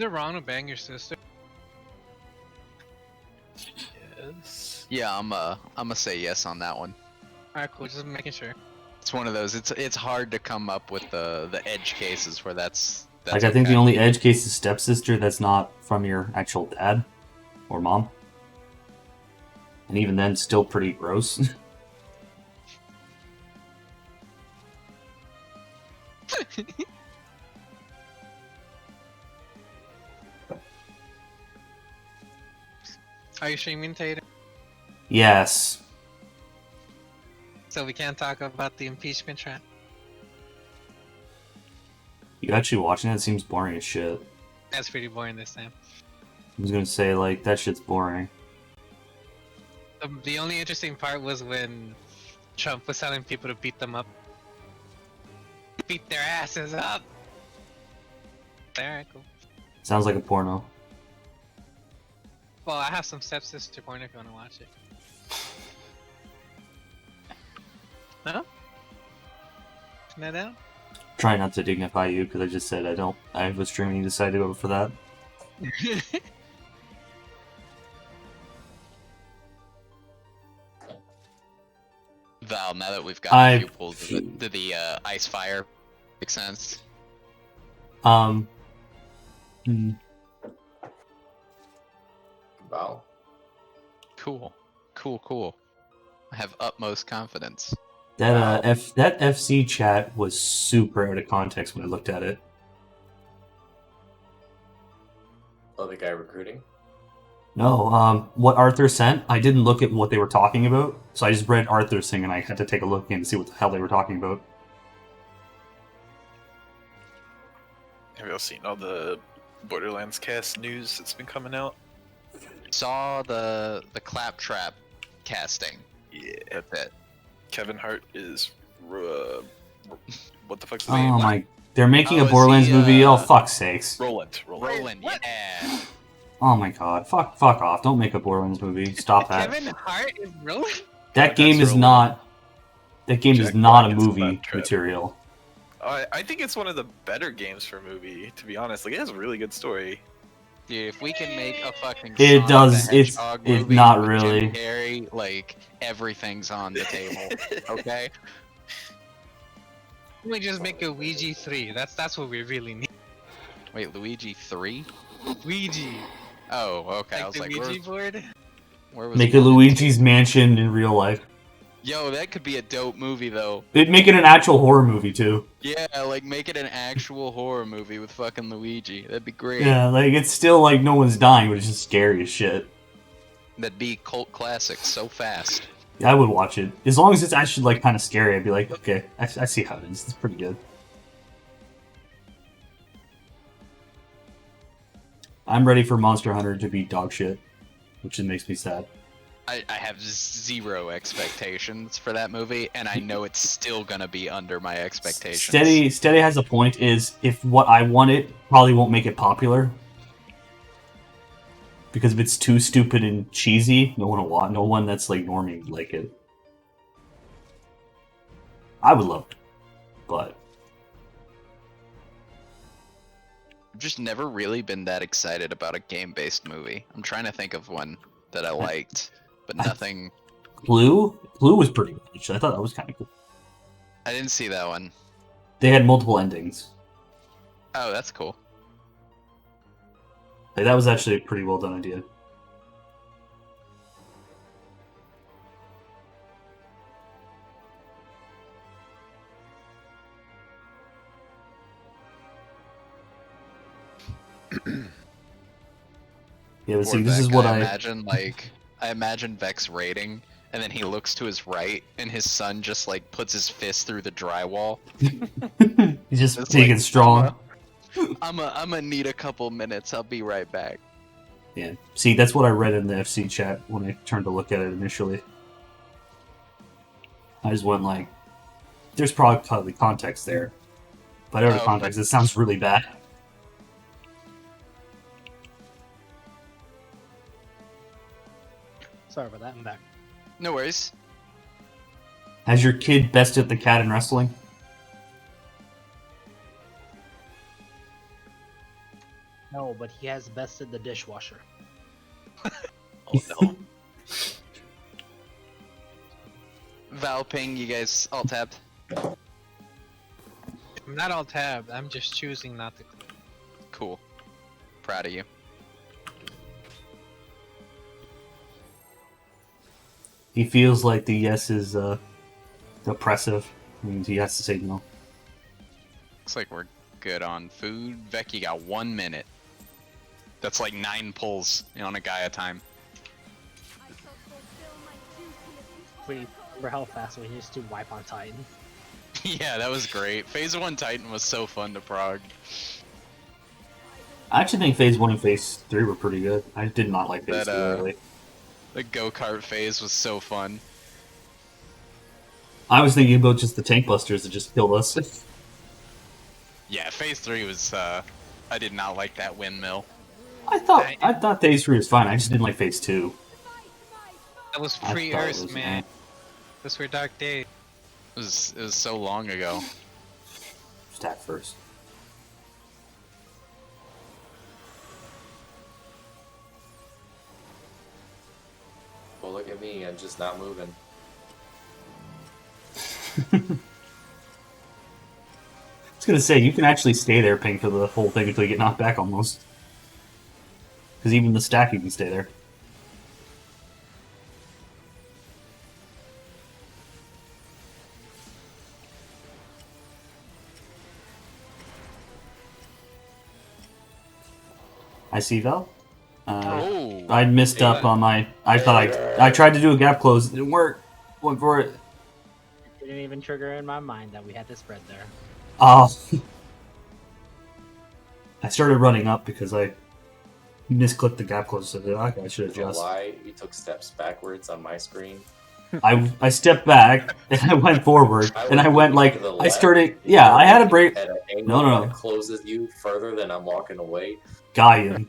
Is it wrong to bang your sister? Yes. Yeah, I'm gonna say yes on that one. Alright, cool. Just making sure. It's one of those. It's hard to come up with the edge cases where that's Like, I think okay. the only edge case is stepsister that's not from your actual dad or mom. And even then, still pretty gross. Are you streaming, Tater? Yes. So we can't talk about the impeachment trial. You actually watching it? It seems boring as shit. That's pretty boring this time. I was gonna say, like, that shit's boring. The only interesting part was when Trump was telling people to beat them up. Beat their asses up! Alright, cool. Sounds like a porno. Well, I have some stepsister porn if you want to watch it. No? No down? Try not to dignify you, because I just said I don't. I was streaming and decided to go for that. Val, now that we've gotten you pulled, did the ice fire make sense? Hmm. Wow. Cool. I have utmost confidence. That that FC chat was super out of context when I looked at it. Oh, the guy recruiting? No, what Arthur sent, I didn't look at what they were talking about, so I just read Arthur's thing and I had to take a look in to see what the hell they were talking about. Have you all seen all the Borderlands cast news that's been coming out? Saw the claptrap casting. Yeah. That's it. Kevin Hart is what the fuck's his Oh name? my, they're making Oh, a is Borderlands he, movie, oh fuck's sakes. Roland. Roland, yeah. Oh my god, fuck off, don't make a Borderlands movie, stop that. Kevin Hart is rolling? That game That's is Roland. not, that game is Jack not a Black is movie Claptrap. material. I think it's one of the better games for a movie, to be honest. Like, it has a really good story. Dude, if we can make a fucking It Sonic does- the it's- Hedgehog it's movie not with really. Jim Carrey, like everything's on the table. Okay. Let me just make a Ouija 3. That's what we really need. Wait, Luigi 3? Ouija. Oh, okay. I Like was the like, Ouija board? where was Make a one? Luigi's Mansion in real life. Yo, that could be a dope movie though. They'd make it an actual horror movie too. Yeah, like make it an actual horror movie with fucking Luigi. That'd be great. Yeah, like it's still like no one's dying, but it's just scary as shit. That'd be cult classic so fast. Yeah, I would watch it. As long as it's actually like kind of scary, I'd be like, okay, I see how it is. It's pretty good. I'm ready for Monster Hunter to be dog shit, which just makes me sad. I have zero expectations for that movie, and I know it's still gonna be under my expectations. Steady has a point. Is if what I want it probably won't make it popular, because if it's too stupid and cheesy, no one will want. No one that's like normie would like it. I would love it, but I've just never really been that excited about a game-based movie. I'm trying to think of one that I liked, but nothing. Blue was pretty good. Actually, I thought that was kind of cool. I didn't see that one. They had multiple endings. Oh, that's cool. Like, that was actually a pretty well done idea. Yeah, but Or see, this Vex, is what I I imagine. Like, I imagine Vex raiding, and then he looks to his right, and his son just like puts his fist through the drywall. He's just It's big like, and strong. I'm gonna need a couple minutes. I'll be right back. Yeah. See, that's what I read in the FC chat when I turned to look at it initially. I just went like, there's probably context there. But out of Oh, context, it sounds really bad. Sorry about that. I'm back. No worries. Has your kid bested the cat in wrestling? No, but he has bested the dishwasher. Oh no. Valping, you guys all tabbed? I'm not all tabbed. I'm just choosing not to click. Cool. Proud of you. He feels like the yes is oppressive. Means he has to say no. Looks like we're good on food. Vec, you got 1 minute. That's like 9 pulls on a Gaia time. I shall fulfill my duty of the We Oracle remember how fast we used to wipe on Titan. Yeah, that was great. Phase 1 Titan was so fun to prog. I actually think Phase 1 and Phase 3 were pretty good. I did not like Phase That, 2 early. The go-kart phase was so fun. I was thinking about just the tank busters that just killed us. Yeah, phase 3 was, I did not like that windmill. I thought Phase 3 was fine. I just didn't like Phase 2. That was I thought it pre-Earth, was, man. Those were dark days. It was so long ago. Stat first. Well, look at me. I'm just not moving. I was gonna say, you can actually stay there ping for the whole thing until you get knocked back almost. Because even the stack, you can stay there. I see Val. Oh! I missed up on my. I tried to do a gap close. It didn't work. Went for it. It didn't even trigger in my mind that we had to spread there. Oh. I started running up because I misclicked the gap close. So I should Is it a adjust. lie? You took steps backwards on my screen. I stepped back and I went forward and I went like to the I left. started. Yeah, I had a break. At an angle No. that closes you further than I'm walking away. Gaian.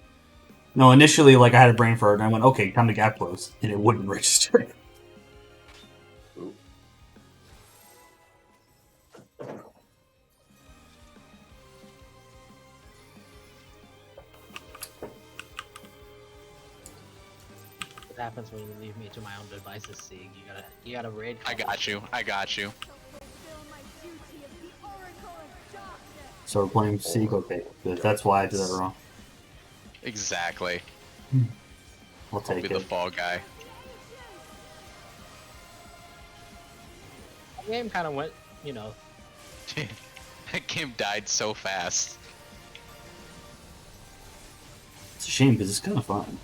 No, initially like I had a brain fart and I went okay, time to gap close, and it wouldn't register. Ooh. What happens when you leave me to my own devices, Sieg? You gotta raid. I got you. I got you. fulfill my duty of the Oracle of Darkness. So we're playing Seek. Okay, good. That's why I did that wrong. Exactly. I'll I'll take be the it. fall guy. The game kind of went, That game died so fast. It's a shame because it's kind of fun.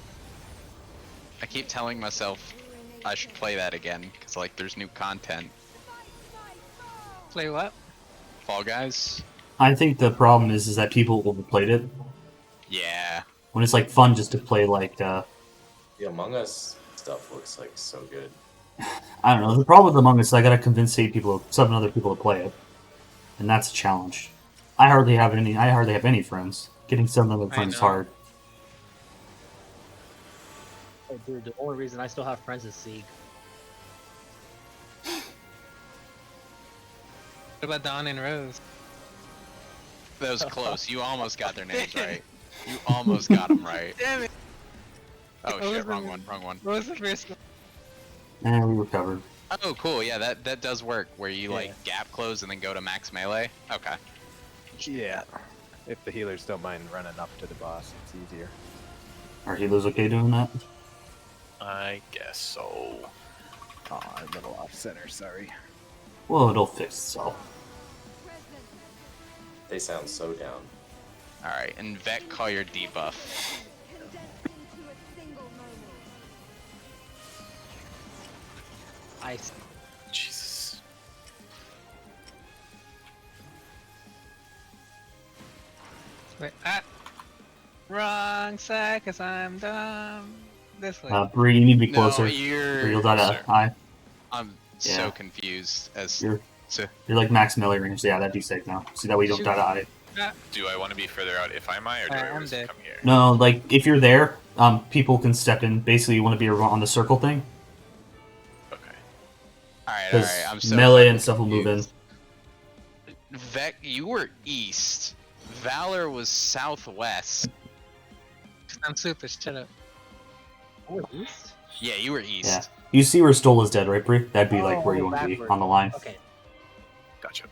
I keep telling myself I should play that again because like there's new content. Play what? Fall Guys. I think the problem is that people overplayed it. Yeah. When it's like fun just to play like The Among Us stuff looks like so good. I don't know. The problem with Among Us is I gotta convince 7 other people to play it, and that's a challenge. I hardly have any friends. Getting 7 other friends is know. hard. oh, dude, the only reason I still have friends is Sieg. What about Dawn and Rose? That was close. You almost got their names right. You almost got them right. Damn it! Oh What shit, was wrong the- one, wrong one. What was the first one? And we recovered. Oh, cool. Yeah, that does work. Where you like gap close and then go to max melee. Okay. Yeah. If the healers don't mind running up to the boss, it's easier. Are healers okay doing that? I guess so. Oh, I'm a little off center, sorry. Well, it'll fix itself. Present. They sound so down. All right, and Vet, call your debuff. Condensed into a single moment. Jesus. Wait, wrong side, cause I'm dumb. This way. Bree, you need to be No, closer. Or you're. you'll die to Sorry. high. I'm Yeah. so confused as You're to. you're like max melee range. Yeah, that'd be safe now. See that way you don't die to high. Do I want to be further out if I'm I, or do I I'm always dead. come here? No, like if you're there, people can step in. Basically, you want to be on the circle thing Okay. All right, all because right. I'm so melee fucking and stuff will move in. confused. Vec, you were east. Valor was southwest. I'm super. Shut up. Oh, east? Yeah, you were east. Yeah. You see where Stola's dead, right, Bree? That'd be like where you Oh, want to be backward. on the line. Okay. Gotcha.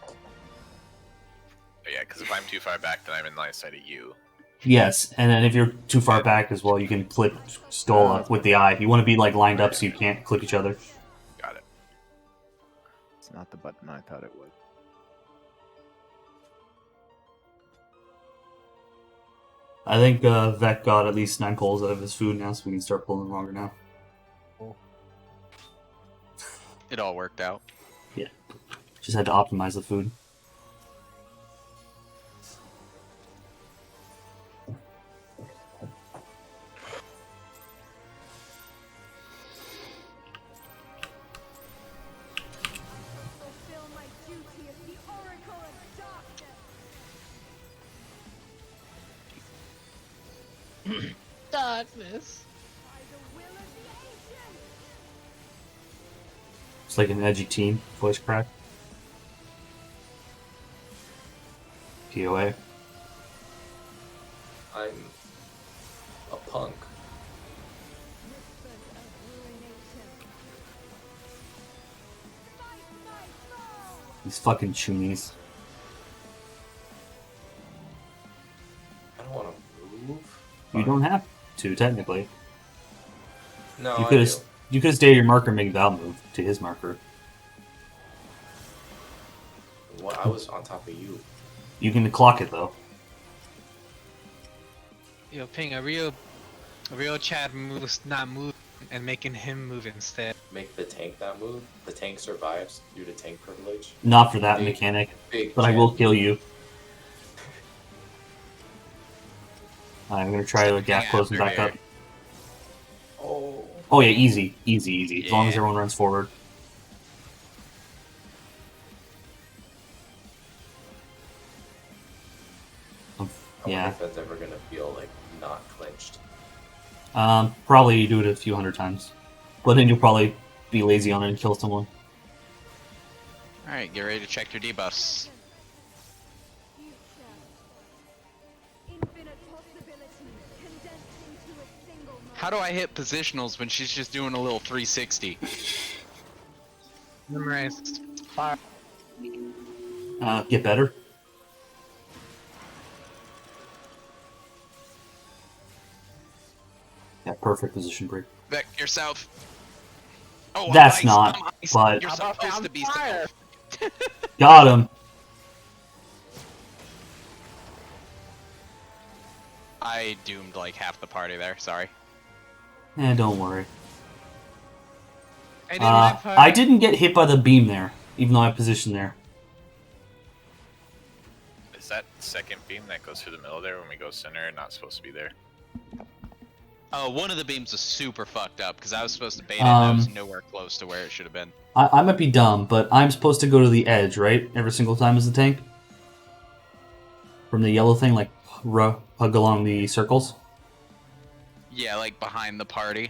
Oh, yeah, because if I'm too far back, then I'm in line of sight of you. Yes, and then if you're too far back as well, you can clip Stola with the eye. You want to be like lined up so you can't clip each other. Got it. It's not the button I thought it was. I think Vec got at least 9 pulls out of his food now, so we can start pulling longer now. It all worked out. Just had to optimize the food. Fulfill my duty as the Oracle of Darkness Darkness. by the will of the ancients. It's like an edgy teen voice crack. POA. I'm a punk. Whispers of ruination. Fight my foe. These fucking chunies. I don't want to move. You don't have to, technically. No, You I could do. have you could have stayed at your marker and make Val move to his marker. What? I was on top of you. You can clock it though. Yo, Ping, a real Chad moves not moving and making him move instead. Make the tank not move. The tank survives due to tank privilege. Not for that Big- mechanic, Big. but I Jen. will kill you. I'm gonna try to gap close and back up. Oh. Oh yeah, easy, easy, easy. As long as Yeah. everyone runs forward. I Yeah. wonder if that's ever gonna feel like not clinched. Probably do it a few hundred times, but then you'll probably be lazy on it and kill someone. Alright, get ready to check your debuffs. Future. Infinite possibilities condensed into a single moment. How do I hit positionals when she's just doing a little 360? Memorized. Fire. Get better. Yeah, perfect position break. Vec, you're south. Oh, I'm That's ice, not, I'm ice. but- You're How about supposed I'm to be fire? south. Got him. I doomed like half the party there, sorry. Don't worry. I did my part. I didn't get hit by the beam there, even though I positioned there. Is that second beam that goes through the middle there when we go center not supposed to be there? Oh, one of the beams was super fucked up because I was supposed to bait it and I was nowhere close to where it should have been. I might be dumb, but I'm supposed to go to the edge, right? Every single time as the tank? From the yellow thing, like, hug along the circles? Yeah, like behind the party.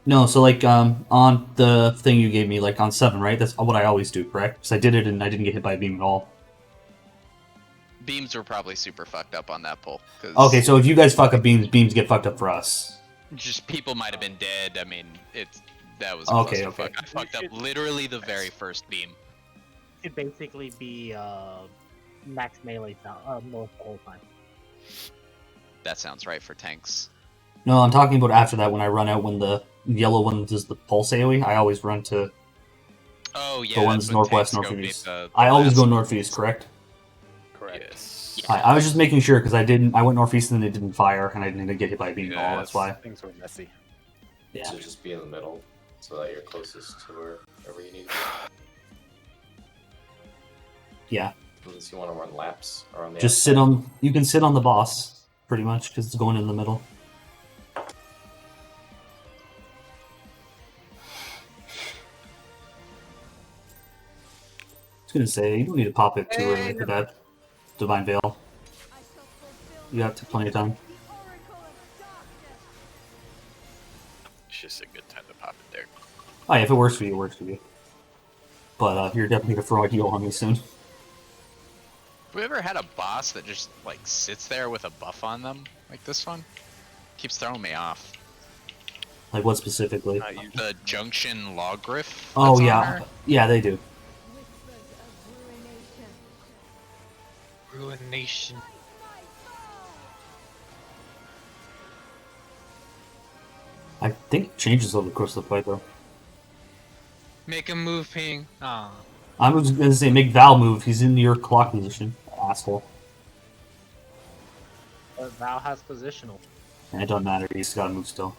No, so like, on the thing you gave me, like on 7, right? That's what I always do, correct? Because I did it and I didn't get hit by a beam at all. Beams were probably super fucked up on that pull. 'Cause Okay, so if you guys fuck up beams, beams get fucked up for us. just people might have been dead. I mean, that was Okay, clusterfuck. okay. I fucked up literally the very first beam. Should basically be max melee most the whole time. That sounds right for tanks. No, I'm talking about after that when I run out when the yellow one does the pulse AoE. I always run to Oh yeah, the ones that's when northwest, tanks go northeast. beat the I always last- go northeast, correct? Correct. Yes. I was just making sure because I went northeast and it didn't fire and I didn't get hit by a beam at all. That's why. Things were messy. Yeah. So just be in the middle so that you're closest to wherever you need to Yeah. be. Unless you want to run laps around the Just outside. sit on. You can sit on the boss pretty much because it's going in the middle. I was gonna say you don't need to pop it too early for that divine veil. I shall fulfill You got plenty of time. the Oracle of Darkness. It's just a good time to pop it there. Oh yeah, if it works for you, it works for you. But you're definitely gonna throw a heal on me soon. we ever had a boss that just like sits there with a buff on them like this one? Keeps throwing me off. Like what specifically? Not usually. The Junction Lawgriff. Oh that's on yeah, her? yeah they do. Whispers of ruination. Ruination. I think it changes over the course of the fight though. Make a move, Ping. Aw. I was gonna say make Val move. He's in your clock position, asshole. But Val has positional. And it doesn't matter. He's got to move still.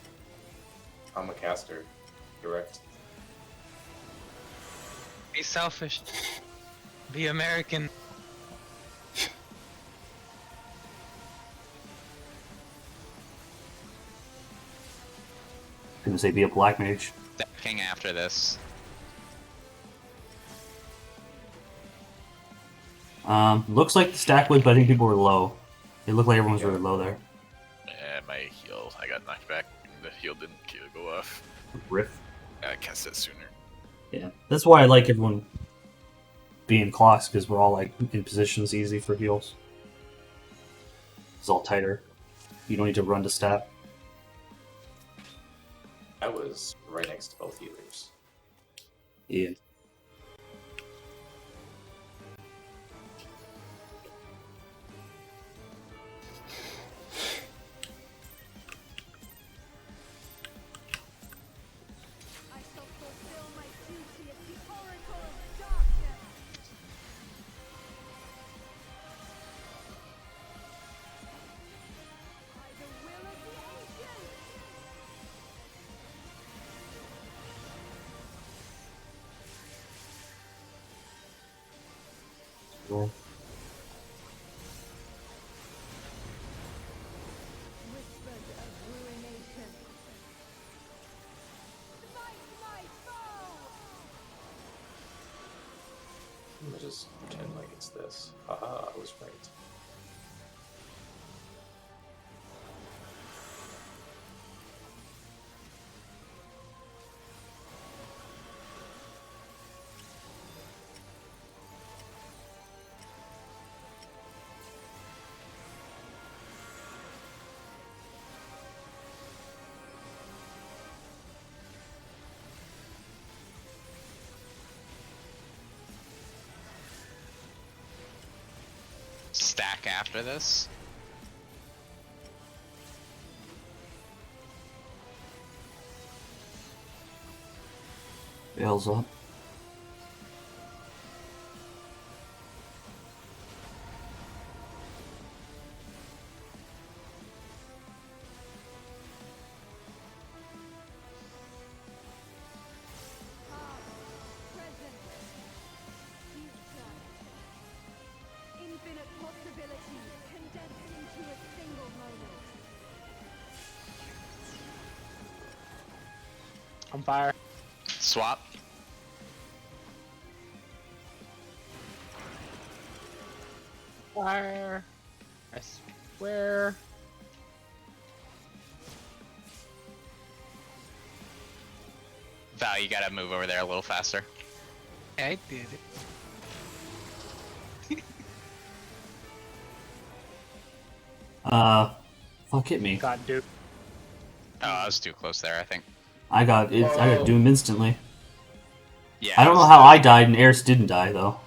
I'm a caster. Direct. Be selfish. Be American. Gonna say be a black mage. Stacking after this. Looks like the stack would, but I think people were low. It looked like everyone was really low there. Yeah, my heal, I got knocked back. The heal didn't go off. Riff. I cast that sooner. Yeah, that's why I like everyone being clocks because we're all like in positions easy for heals. It's all tighter. You don't need to run to stat. I was right next to both healers. Yeah. I shall fulfill my duty as the Oracle of Darkness. By the will of the ancients. Well, Whispers of ruination. Smite my foe! I'm gonna just pretend like it's this. Haha, I was right. Stack after this. Bails up. Present. Future. Infinite possibilities condensed into a single moment. On fire. Swap. Fire. I swear. Val, you gotta move over there a little faster. I did it. Fuck hit me. Got Duke. Oh, I was too close there, I think. I got it. I got doomed instantly. Yeah. I don't know how I died and Eris didn't die though.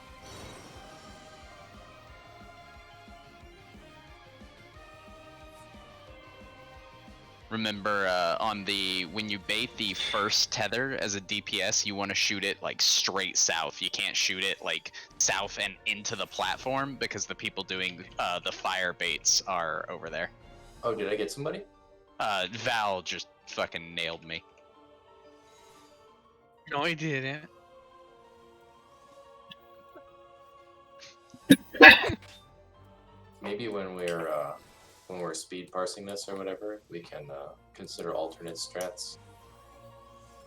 Remember, on the when you bait the first tether as a DPS, you want to shoot it like straight south. You can't shoot it like south and into the platform because the people doing the fire baits are over there. Oh, did I get somebody? Val just fucking nailed me. No, I didn't. Maybe when we're speed parsing this or whatever, we can consider alternate strats,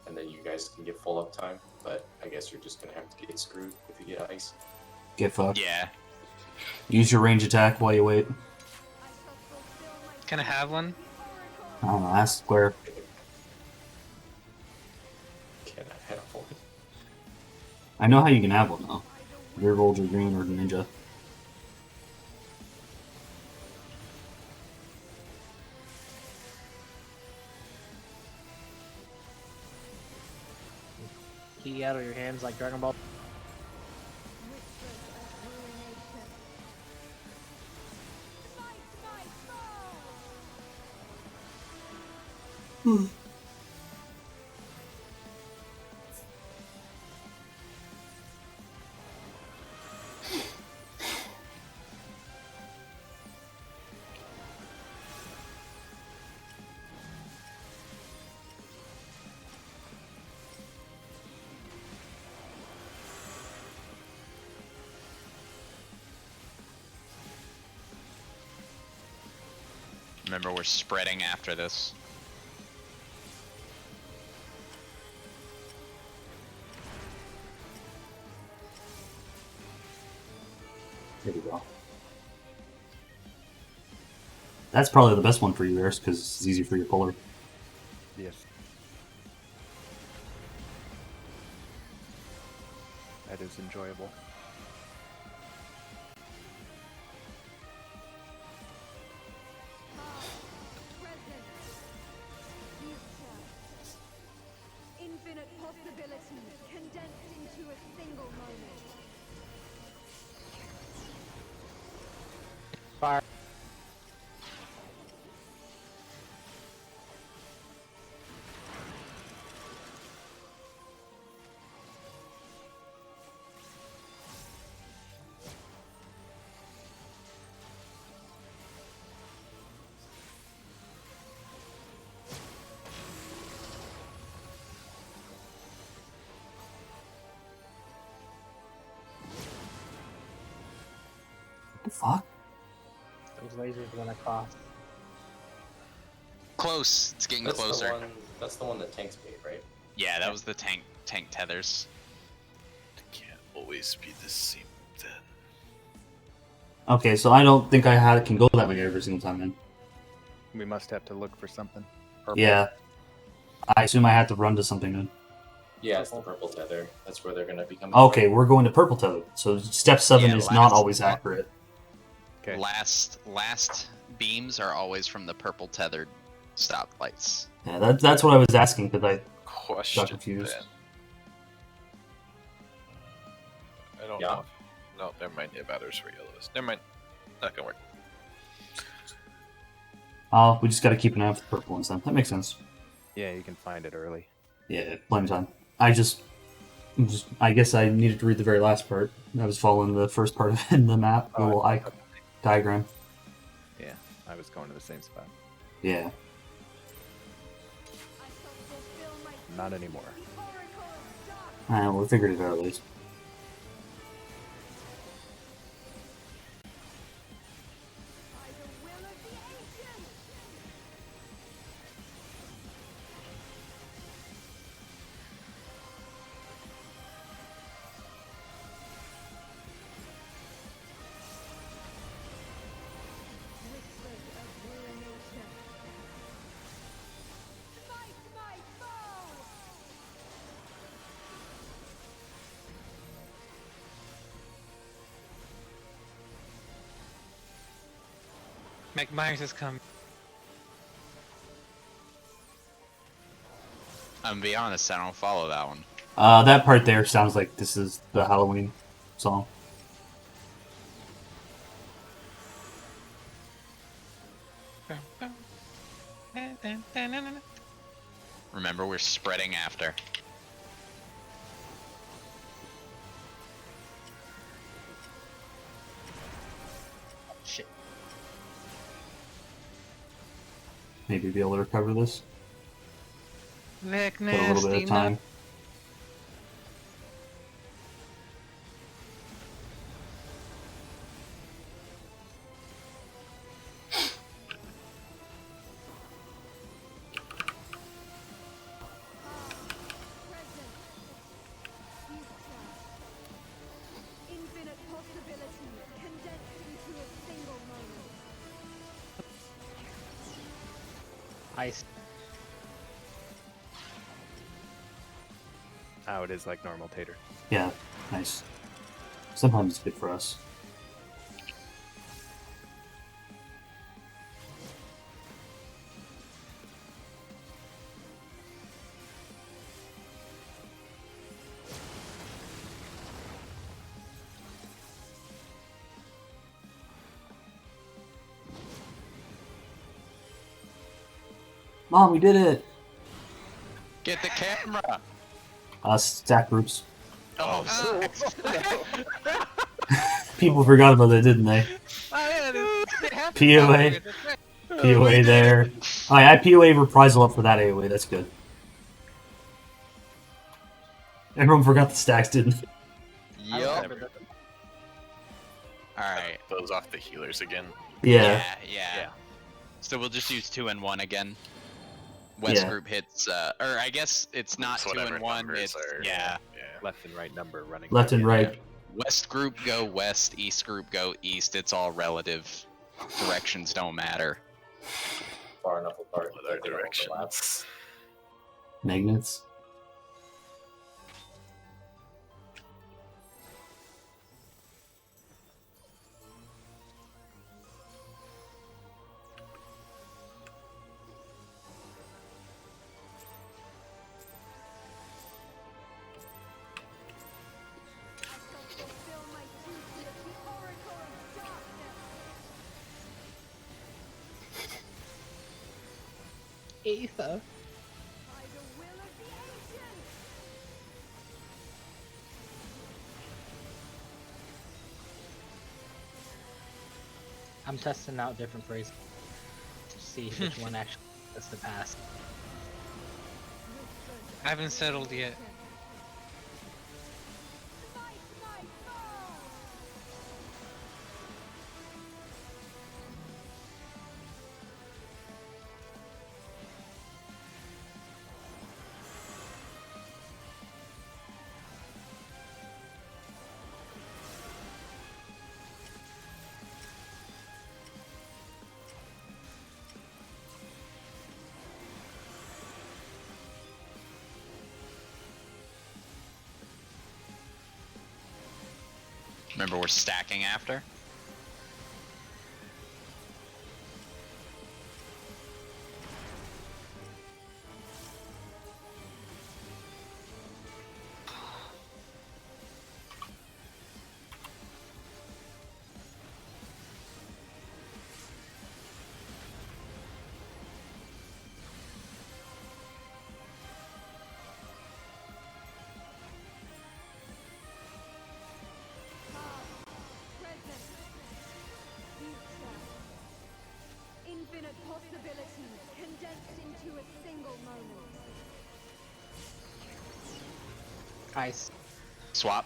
and then you guys can get full uptime. But I guess you're just gonna have to get screwed if you get ice. Get fucked. Yeah. Use your range attack while you wait. I shall fulfill my Can I have one? the Oracle I don't know. Ask Square. Can I have one? I know how you can have one though. Rear rolled your green or ninja. key out of your hands like Dragon Ball. Whispers of ruination. Fight my foe! Remember, we're spreading after this. There we go. That's probably the best one for you, Eris, because it's easy for your puller. Yes. That is enjoyable. Present. Future. Infinite possibilities condensed into a single moment. Fire. What the fuck? Those lasers went across. Close. It's getting closer. That's the one that tanks made, right? Yeah, that was the tank tethers. It can't always be the same then. Okay, so I don't think I can go that way every single time then. We must have to look for something. Purple. Yeah. I assume I have to run to something then. Yeah, it's the purple tether. That's where they're gonna become. Okay, we're going to purple tether. So step 7 Yeah, is not last- always accurate. Okay. Last beams are always from the purple tethered stoplights. Yeah, that's what I was asking because I Question. confused. Then. I don't Yeah. know. No, never mind. Yeah, batteries for yellow is. Never mind. Not gonna work. we just got to keep an eye out for the purple ones then. That makes sense. Yeah, you can find it early. Yeah, plenty of time. I guess I needed to read the very last part. I was following the first part of in the map, the little diagram. Yeah, I was going to the same spot. Yeah. I shall fulfill my Not anymore. the Oracle of Dark. We figured it out at least. By the will of the ancients. Whispers of ruination. Fight my foe! Mike Myers has come. I'm gonna be honest, I don't follow that one. That part there sounds like this is the Halloween song. Remember, we're spreading after. Shit. Maybe be able to recover this. Vic, Put a little bit nasty of time. Present. Future. Infinite possibilities condensed into a single moment. Ice. Oh, it is like normal tater. Yeah, nice. Sometimes it's good for us. Mom, we did it! Get the camera. Stack groups. Oh, People forgot about that, didn't they? Oh yeah, it happened. POA. That's right. POA there. Oh, yeah, I POA reprisal up for that AOA. That's good. Everyone forgot the stacks, didn't they? Yup. Alright. Those off the healers again. Yeah. Yeah. So we'll just use 2 and 1 again. West Yeah. group hits, or I guess it's not It's 2 whatever and 1. numbers It's are- yeah. Left and right number running. Left and right. West group go west, east group go east. It's all relative. Directions don't matter. Far enough apart Other that they don't overlap. directions. Magnets. I shall fulfill my duty as the Oracle of Darkness. Aether. By the will of the ancients. I'm testing out different phrases to see which one actually is the pass. I haven't settled yet. Smite my foe. Remember, we're stacking after. Present. Future. Infinite possibilities condensed into a single moment. Ice. Swap.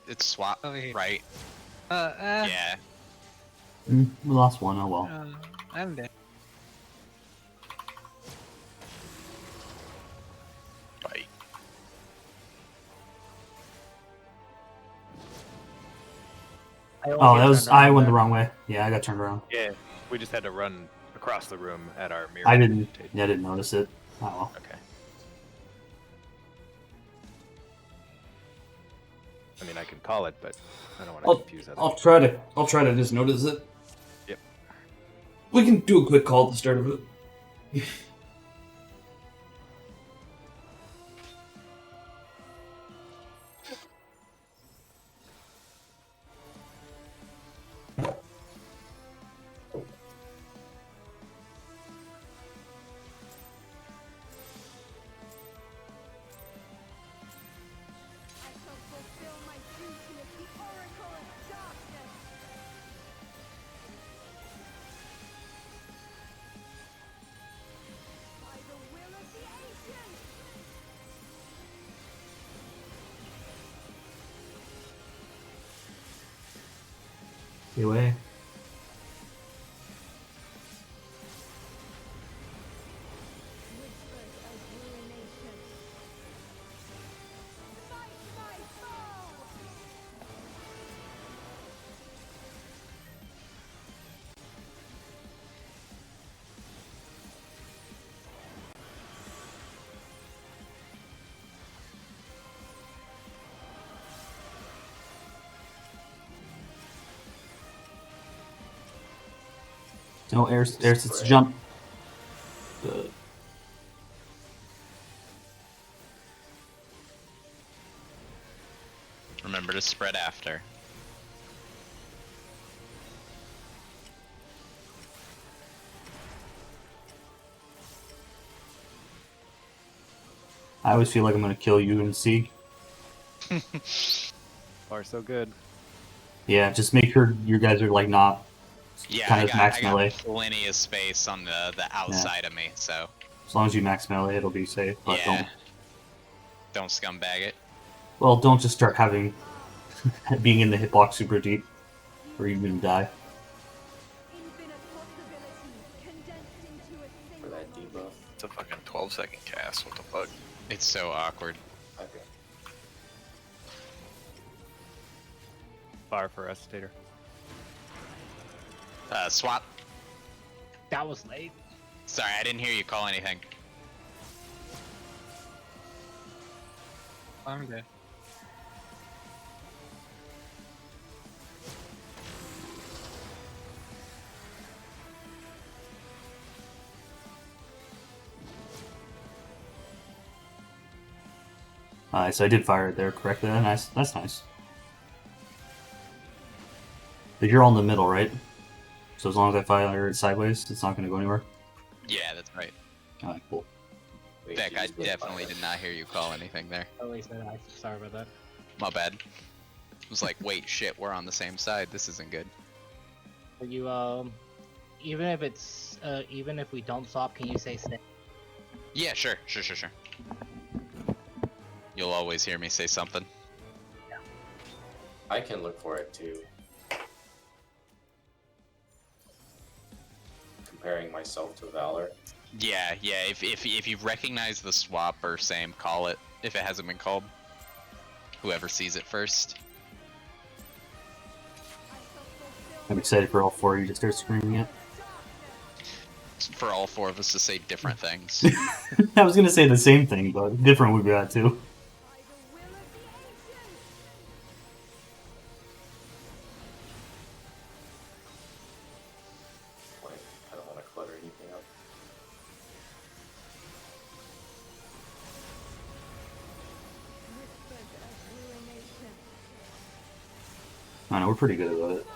It's swap, Over here. right? Yeah. We lost one. Oh well. I'm dead. Bite. Oh, that was I went the wrong way. Yeah, I got turned around. Yeah, we just had to run across the room at our mirror. I didn't. Yeah, I didn't notice it. Oh well. Okay. I mean, I can call it, but I don't want to confuse others. I'll try to just notice it. Yep. We can do a quick call at the start of it. I shall fulfill my duty as the Oracle of Darkness. By the will of the ancients. Anyway. Whispers of ruination. Smite my foe. No air. It's jump. Uh, Remember to spread after. I always feel like I'm gonna kill you in C. Far so good. Yeah, just make sure you guys are like not Yeah, kind I of got, max I got melee. plenty of space on the outside of me, so As long as you max melee, it'll be safe. But yeah. Don't scumbag it. don't just start having being in the hitbox super deep, or you're gonna die. Infinite possibilities condensed into a For single that moment. debuff. It's a fucking 12-second cast. What the fuck? It's so awkward. Okay. Far for us, Tater. Swap. That was late. Sorry, I didn't hear you call anything. I'm dead. So I did fire it there correctly. Nice. That's nice. But you're all in the middle, right? So as long as I fire it sideways, it's not going to go anywhere. Yeah, that's right. Alright, cool. Wait, Beck, you I just did definitely fire. did not hear you call anything there. At least I sorry about that. My bad. I was like, wait, shit, we're on the same side. This isn't good. But you even if it's even if we don't swap, can you say stay? Yeah, sure. You'll always hear me say something. I can look for it too. Comparing myself to Valor. Yeah. If you recognize the swap or same, call it. If it hasn't been called, whoever sees it first. I'm excited for all four of you to start screaming it. For all four of us to say different things. I was going to say the same thing, but different would be that too. Like, I don't want to clutter anything up. I know, we're pretty good at it.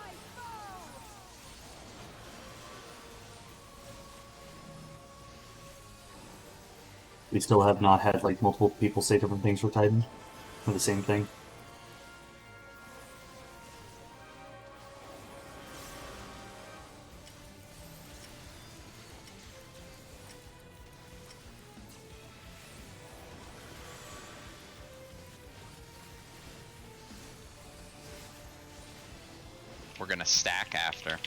We still have not had like multiple people say different things for Titan for the same thing. We're gonna stack after.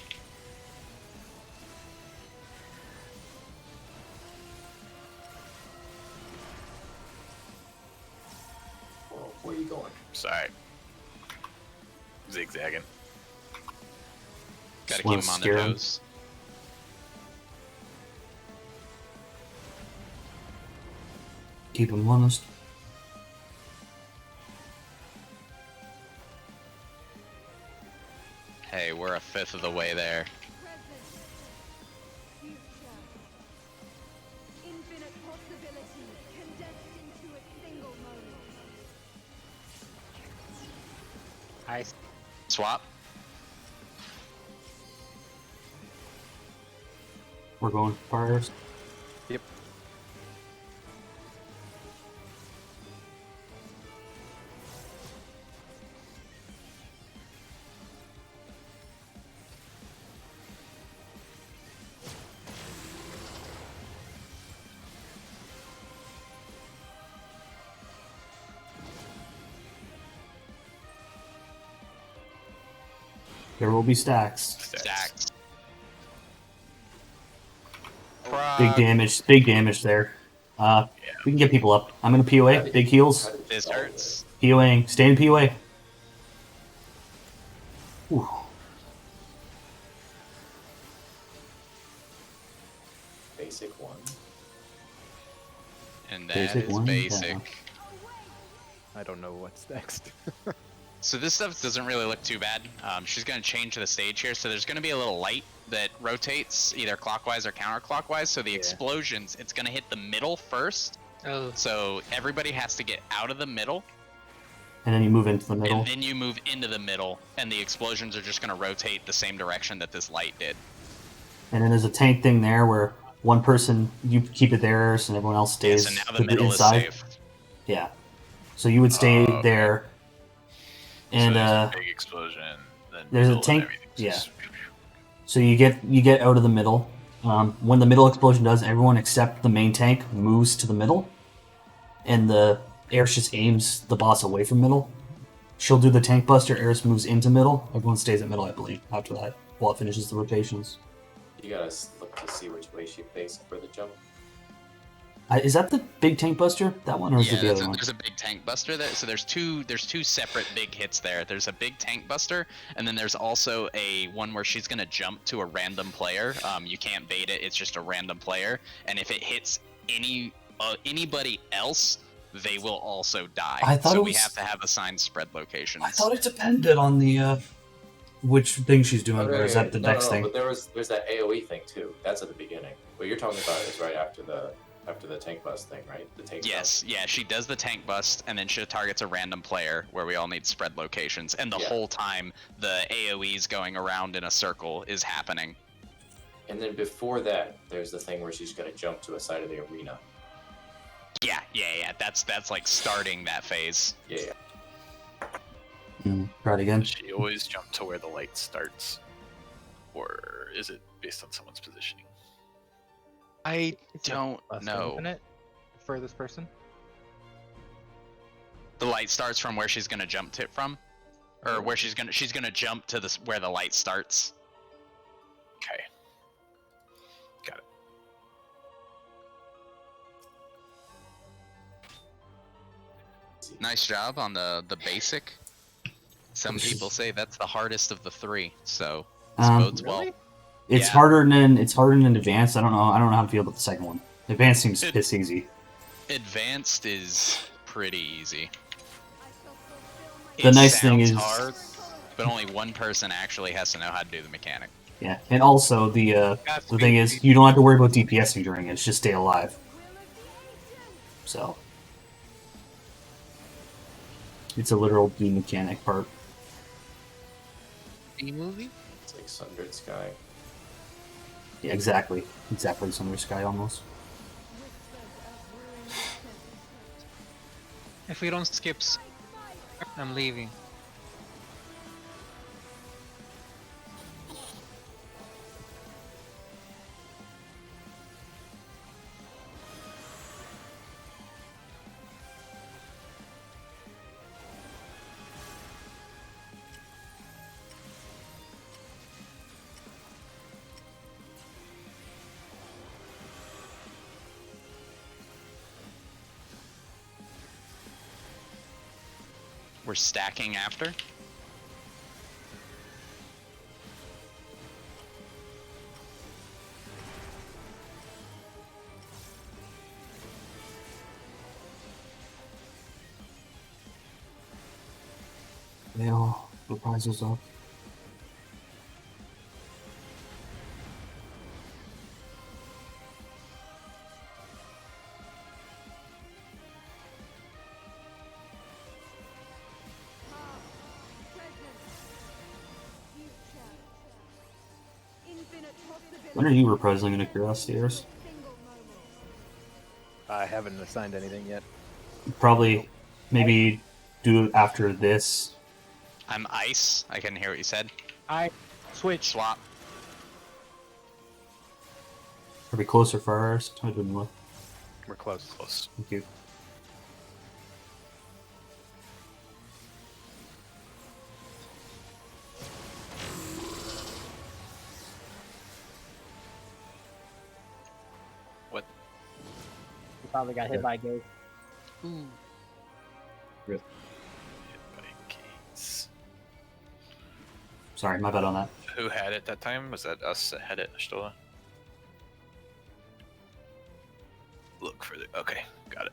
Whoa, where are you going? Sorry. Zigzagging. Gotta Just keep wanna them on scare their 'em. toes. Keep them honest. Hey, we're a fifth of the way there. Future. Infinite possibilities condensed into a single moment. I Swap. We're going first. Yep. There will be stacks. Stacked. Big damage there. We can get people up. I'm gonna POA. Big heals. This hurts. POAing. Stay in POA. Whew. Basic one. And that Basic is one, basic. yeah. I don't know what's next. So this stuff doesn't really look too bad. She's going to change the stage here, so there's going to be a little light that rotates either clockwise or counterclockwise. So the explosions, it's going to hit the middle first. Oh, So everybody has to get out of the middle And then you move into the middle. And then you move into the middle, and the explosions are just going to rotate the same direction that this light did. And then there's a tank thing there where one person, you keep it there, and everyone else Yeah, stays so now to the middle inside. is safe. Yeah. So you would stay Okay. there. And so there's a big explosion, then there's a middle, tank- and everything's yeah. just- so you get out of the middle. When the middle explosion does, everyone except the main tank moves to the middle. And the Eris just aims the boss away from middle. She'll do the tank buster, Eris moves into middle. Everyone stays at middle, I believe, after that, while it finishes the rotations. You gotta look to see which way she faced for the jump. Is that the big tank buster? That one, or is Yeah, it the other one? there's a big tank buster there. So there's two separate big hits there. There's a big tank buster, and then there's also a one where she's gonna jump to a random player. You can't bait it; it's just a random player, and if it hits anybody else, they will also die. I thought so it we was- have to have assigned spread locations. I thought it depended on the which thing she's doing, or is that the next thing? But there's that AOE thing too. That's at the beginning. What you're talking about is right after the tank bust thing, right? The tank Yes, yeah, she does the tank bust, and then she targets a random player where we all need spread locations, and the Yeah. whole time the AOE's going around in a circle is happening. And then before that, there's the thing where she's gonna jump to a side of the arena. Yeah. That's like starting that phase. Yeah. Try it again. Does she always jump to where the light starts? Or is it based on someone's positioning? I It's a don't buster, know. isn't it? For this person? The light starts from where she's gonna jump to from, or where she's gonna jump to this where the light starts. Okay. Got it. Nice job on the basic. Some people say that's the hardest of the three, so this bodes well. Really? It's Yeah. harder than advanced. I don't know how to feel about the second one. Advanced seems piss easy. Advanced is pretty easy. I shall fulfill my The It nice thing sounds is- hard, but only one person actually has to know how to do the mechanic. Yeah, and also the That's thing me. is you don't have to worry about DPSing during it. It's just stay alive. will of the ancients. So it's a literal B mechanic part. B movie? It's like Sundered Sky. Yeah, exactly Summer Sky almost. Whispers of ruined If we don't skip, I'm leaving. We're stacking after. They all reprisals up. future. Infinite possibilities. When are you reprising into Curiosity, Eris? Single moment. I haven't assigned anything yet. Probably, maybe do it after this. I'm ice. I couldn't hear what you said. I switch. Swap. Are we closer first? I didn't look. We're close. Close. Thank you. What? You probably got hit by a ghost. Hit by gates. Sorry, my bad on that. Who had it that time? Was that us that had it, Stola? Look for the. Okay, got it.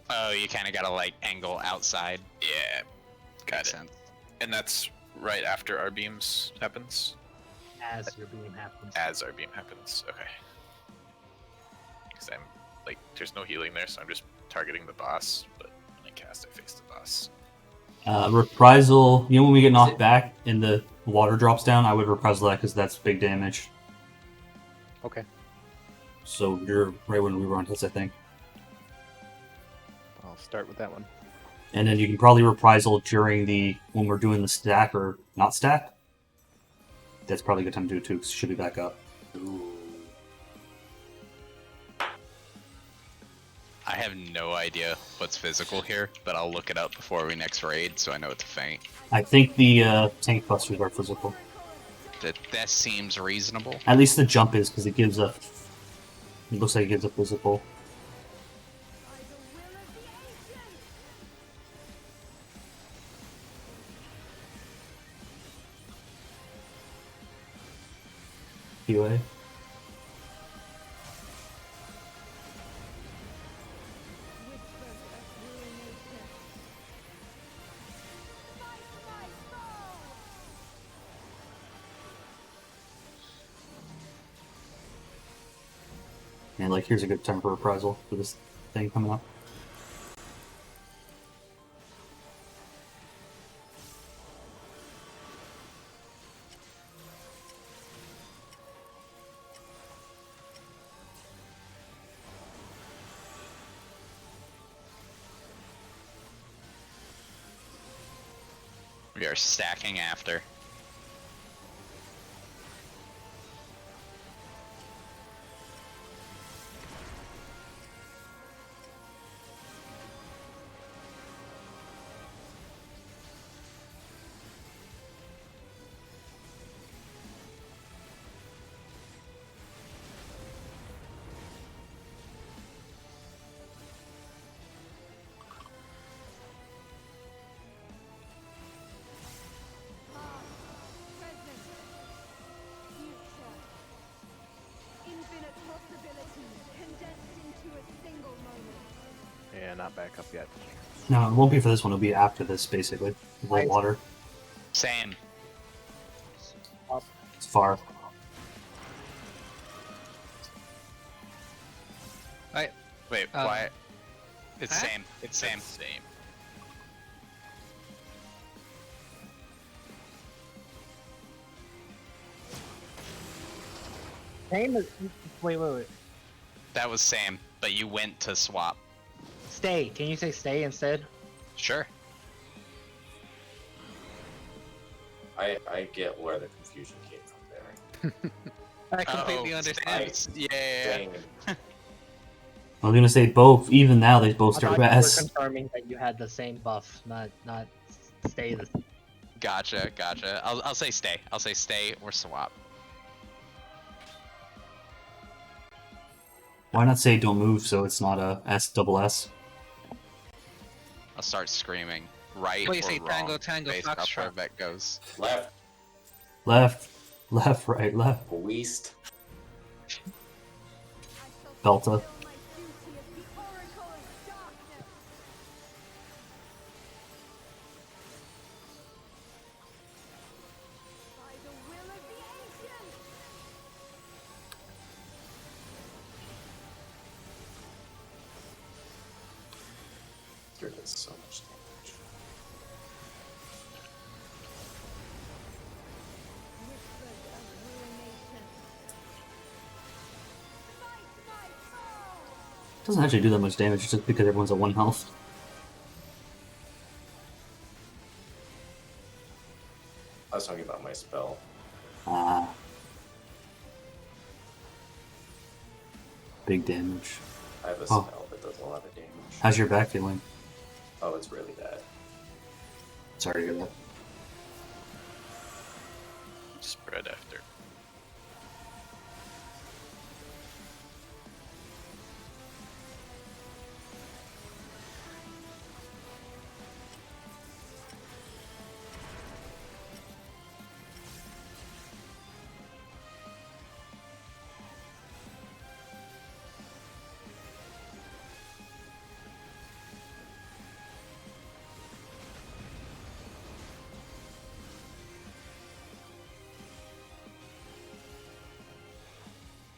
Oh, you kind of gotta like angle outside. Yeah, got Makes it. sense. And that's right after our beams happens? As your beam happens. As our beam happens, okay. Because I'm, like, there's no healing there, so I'm just targeting the boss, but when I cast, I face the boss. Reprisal. You know when we get knocked back and the water drops down, I would reprisal that because that's big damage. Okay. So you're right when we run hits, I think. I'll start with that one. And then you can probably reprisal during when we're doing the stack or not stack. That's probably a good time to do it too, because it should be back up. Ooh. I have no idea what's physical here, but I'll look it up before we next raid so I know what to feint. I think the tank busters are physical. That seems reasonable. At least the jump is, because it gives a... It looks like it gives a physical. QA. And like, here's a good time for reprisal for this thing coming up. We are stacking after. Infinite possibilities condensed into a single moment. Yeah, not back up yet. No, it won't be for this one. It'll be after this, basically. The Nice. water. Same. It's far. Wait, Um, why? It's huh? same. It's same. Same. Same as. Wait. That was same, but you went to swap. Stay. Can you say stay instead? Sure. I get where the confusion came from there. I completely Oh, understand. Yeah. Saying I was gonna say both. Even now, they both I start thought you were best. confirming that you had the same buff, not stay the. Gotcha. I'll say stay. I'll say stay or swap. Why not say don't move so it's not a S. I'll start screaming right What do you or say, wrong tango, tango, based off where foxtrot? that goes. left, Left, left, right, left. least. Delta. Fulfill my duty as the Oracle of Darkness. By the will of the ancients. You're doing so much damage. Whispers of ruination. Fight my foe. Doesn't actually do that much damage just because everyone's at 1 health. I was talking about my spell. Ah. Big damage. I have a Oh. spell that does a lot of damage. How's your back feeling? Oh, it's really bad. Sorry to hear that. Spread after.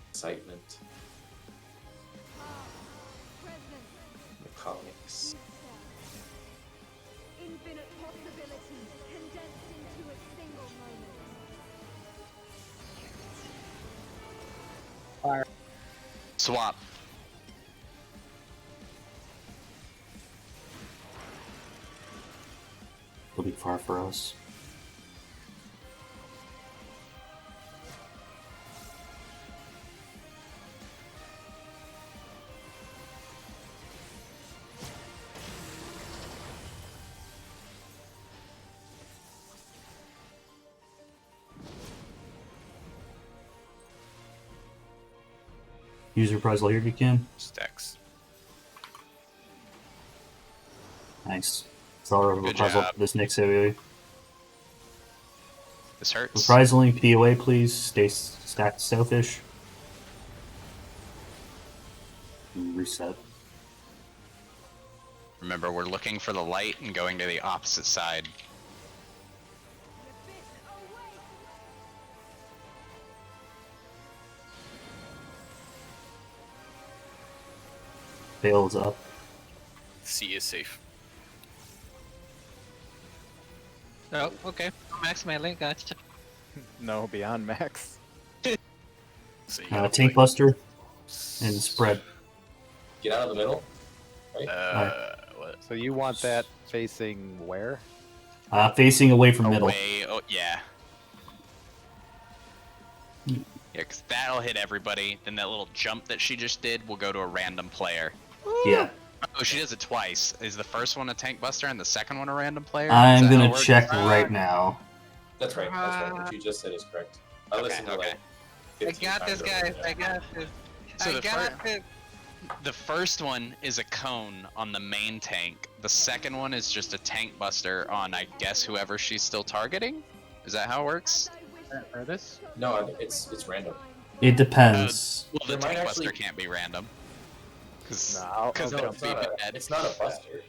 Excitement, Presence. mechanics. Infinite infinite possibilities condensed into a single moment. Fire. Swap. It'll be far for us. Use reprisal here if you can. Stacks. Nice. It's all over Good reprisal job. this next area. This hurts. Reprisaling POA, please. Stay stacked selfish. Reset. Remember, we're looking for the light and going to the opposite side. The abyss awakes. Fails up. C is safe. Oh, okay. Max melee, gotcha. No, beyond max. So you gotta Tank like, Buster and spread. Get out of the middle. What? So you want that facing where? Facing away from middle. Away, oh, yeah. Yeah, because that'll hit everybody. Then that little jump that she just did will go to a random player. Yeah. Oh, she does it twice. Is the first one a tank buster and the second one a random player? I'm Is that how gonna it works? check right now. That's right. That's right. What you just said is correct. I Okay, listened to okay. like I 15 got this, times guys. over. I got this. So I the got this. The first one is a cone on the main tank. The second one is just a tank buster on, I guess, whoever she's still targeting? Is that how it works? Furthest? No, it's random. It depends. Well, the There might tank buster actually- can't be random. Because No, I'll Because go. they'll it's be not a, bad. it's not a buster.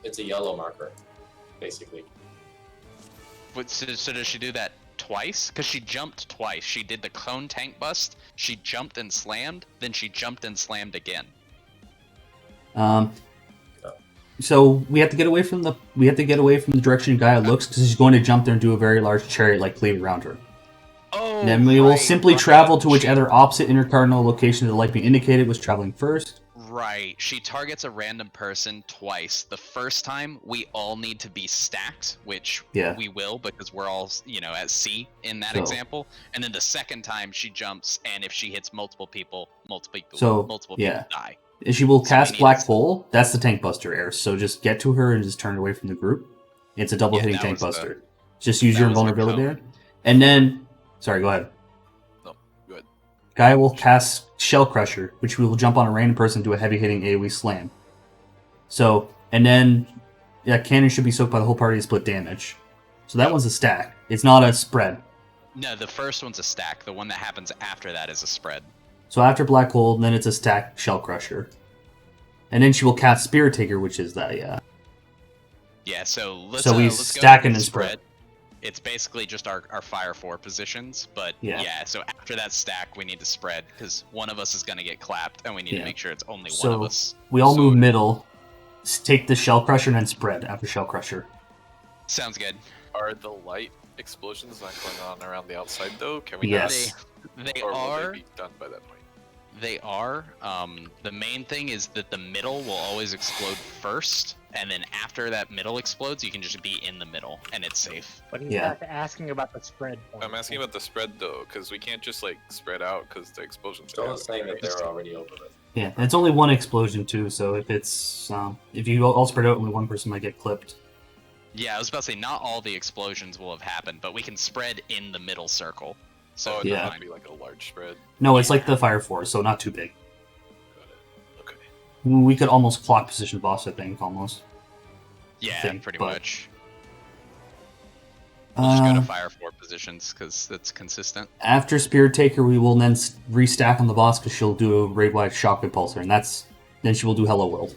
It's a yellow marker, basically. But so does she do that twice? Because she jumped twice. She did the cone tank bust, she jumped and slammed, then she jumped and slammed again. So we have to get away from the direction Gaia looks because she's going to jump there and do a very large chariot like cleave around her. Oh, Then we will right, simply right. travel to whichever opposite intercardinal location the light being indicated was traveling first. Right. She targets a random person twice. The first time, we all need to be stacked, which Yeah. we will because we're all, at C in that So- example. And then the second time, she jumps, and if she hits multiple people So, multiple yeah. people die. And she will So we cast need Black to- Hole. That's the tank buster air. So just get to her and just turn away from the group. It's a double Yeah, hitting that tank was the- buster. Just use that your was the invulnerability cone. there. And then, sorry, go ahead. No, go ahead. Gaia will cast Shell Crusher, which will jump on a random person and do a heavy hitting AoE slam. So, and then, yeah, cannon should be soaked by the whole party to split damage. So that one's a stack. It's not a spread. No, the first one's a stack. The one that happens after that is a spread. So after Black Hole, then it's a stack Shell Crusher. And then she will cast Spirit Taker, which is that, yeah. Yeah, so let's So we let's go stack with and the then spread. It's basically just our Fire 4 positions, but Yeah. so after that stack, we need to spread, because one of us is going to get clapped, and we need Yeah. to make sure it's only one So of us. we all So- move middle, take the Shell Crusher, and then spread after Shell Crusher. Sounds good. Are the light explosions not going on around the outside though? Can we Yes. They not? Or will are. they be done by that point? They are. The main thing is that the middle will always explode first, and then after that middle explodes, you can just be in the middle, and it's safe. But he's Yeah. not asking about the spread point. I'm asking about the spread though, because we can't just like spread out because the explosions. are Joel is saying happening, that right? they're already over it. Yeah, and it's only one explosion too, so if it's if you all spread out, only one person might get clipped. Yeah, I was about to say not all the explosions will have happened, but we can spread in the middle circle. So So it Yeah. doesn't have to be like a large spread. No, it's like the Fire Force, so not too big. Got it. Okay. We could almost clock position boss, I think, almost. yeah, thing, pretty but- much. We'll just go to Uh, Fire 4 positions because that's consistent. After Spirit Taker, we will then restack on the boss because she'll do a raid-wide shock repulsor, and then she will do Hello World,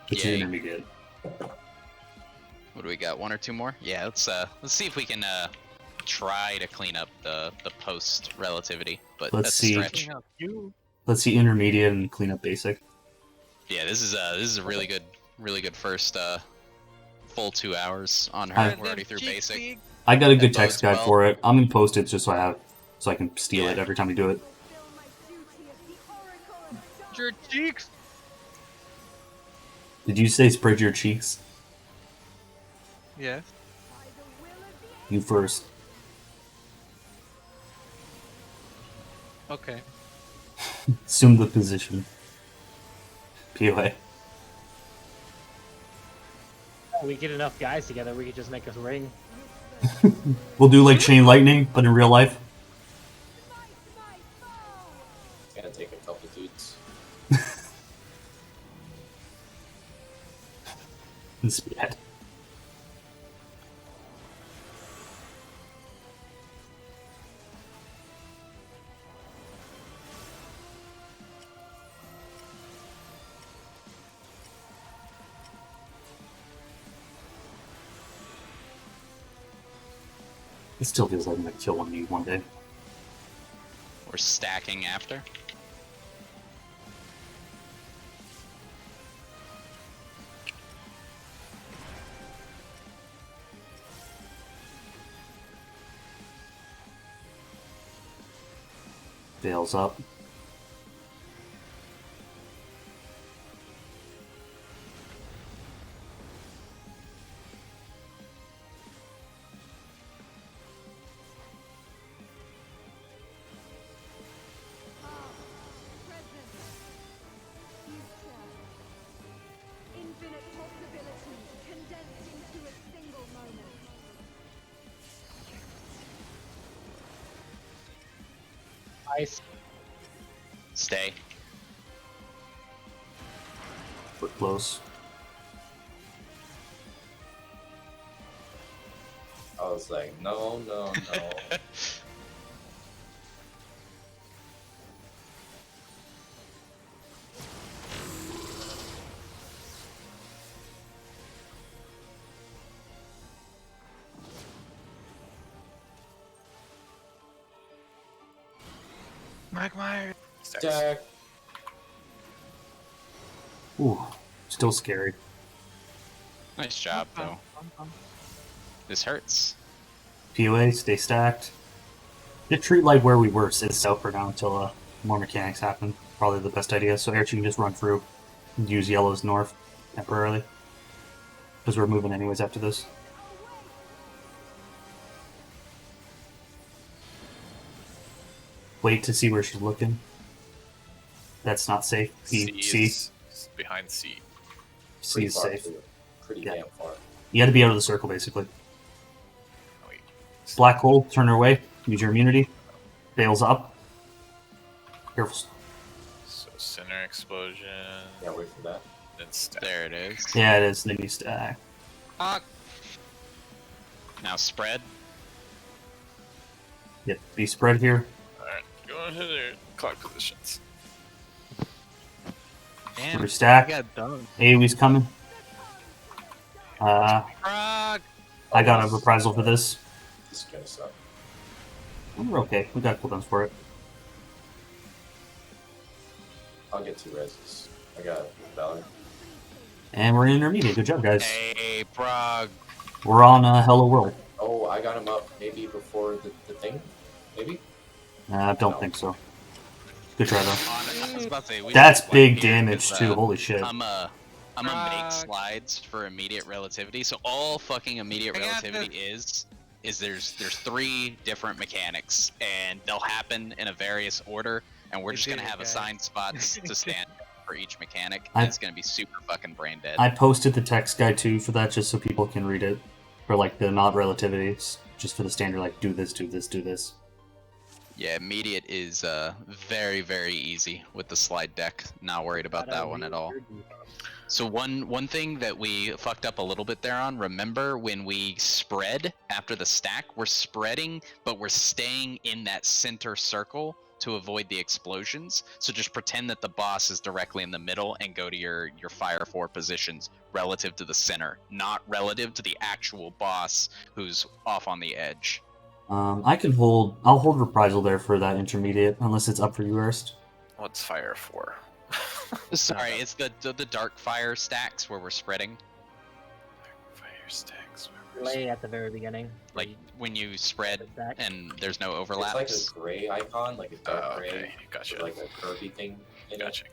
which Yay. is gonna be good. What do we got? One or two more? Yeah, let's see if we can try to clean up the post relativity, but Let's that's see. a stretch. You. Let's see intermediate and clean up basic. Yeah, this is a really good first full 2 hours on her. Alright. We're already through basic. I got a good That text bodes guide well. for it. I'm gonna post it just so I can steal it Yeah. every time we do it. Fulfill my duty as the Oracle of Dark. Your cheeks. Did you say spread your cheeks? Yes. By the will of the You first. Okay. Assume the position. POA. We get enough guys together, we could just make a ring. We'll do like chain lightning, but in real life. Smite my foe! It's gonna take a couple dudes. It's bad. It still feels like I'm gonna kill one of you one day. We're stacking after. Veils up. Present. Future. Infinite possibilities condensed into a single moment. Ice. Stay. We're close. I was like, no, no, no. Mike Myers. Stacks. Jack. Ooh, still scary. Nice job, though. This hurts. POA, stay stacked. Just treat like where we were, sit south for now until more mechanics happen. Probably the best idea. So Airch, you can just run through and use yellows north temporarily. Because we're moving anyways after this. Wait to see where she's looking. That's not safe. C C is behind C. C is far safe. too. Pretty Yeah. damn far. You had to be out of the circle basically. Oh, wait. Black hole, turn her away. Use your immunity. Bails up. Careful. So center explosion, Yeah, wait for that. then stack. There it is. Yeah, it is. Then you stack. Fuck. Now spread. Yep. Be spread here. Alright, go into their clock positions. Damn. We're I stacked. got done. AoE's coming. Frog. I got a reprisal for this. This is gonna suck. We're okay. We got cooldowns for it. I'll get 2 reses. I got Valor. And we're in intermediate. Good job, guys. Hey, Prague. We're on Hello World. Oh, I got him up maybe before the thing? Maybe? Don't think so. Good try, though. I was about to say, we That's should big flank here, damage, 'cause, too. Holy shit. I'm gonna make Prague. slides for immediate relativity. So all fucking immediate I got relativity is there's 3 different mechanics, and they'll happen in a various order, and we're We just did gonna it, have guys. assigned spots to stand for each mechanic. I- It's gonna be super fucking brain dead. I posted the text guide, too, for that, just so people can read it. For, like, the not relativities. Just for the standard, like, do this, do this, do this. Yeah, immediate is very, very easy with the slide deck. Not worried about that one at all. So one thing that we fucked up a little bit there on, remember when we spread after the stack, we're spreading, but we're staying in that center circle to avoid the explosions. So just pretend that the boss is directly in the middle and go to your fire 4 positions relative to the center, not relative to the actual boss who's off on the edge. I'll hold reprisal there for that intermediate, unless it's up for you, Erst. What's fire for? Sorry, it's the dark fire stacks where we're spreading. Fire stacks. Delay at the very beginning. Like when you spread Stack. and there's no It's like overlaps. a gray icon, like a dark gray, Okay, gotcha. with like a curvy thing in it. Gotcha.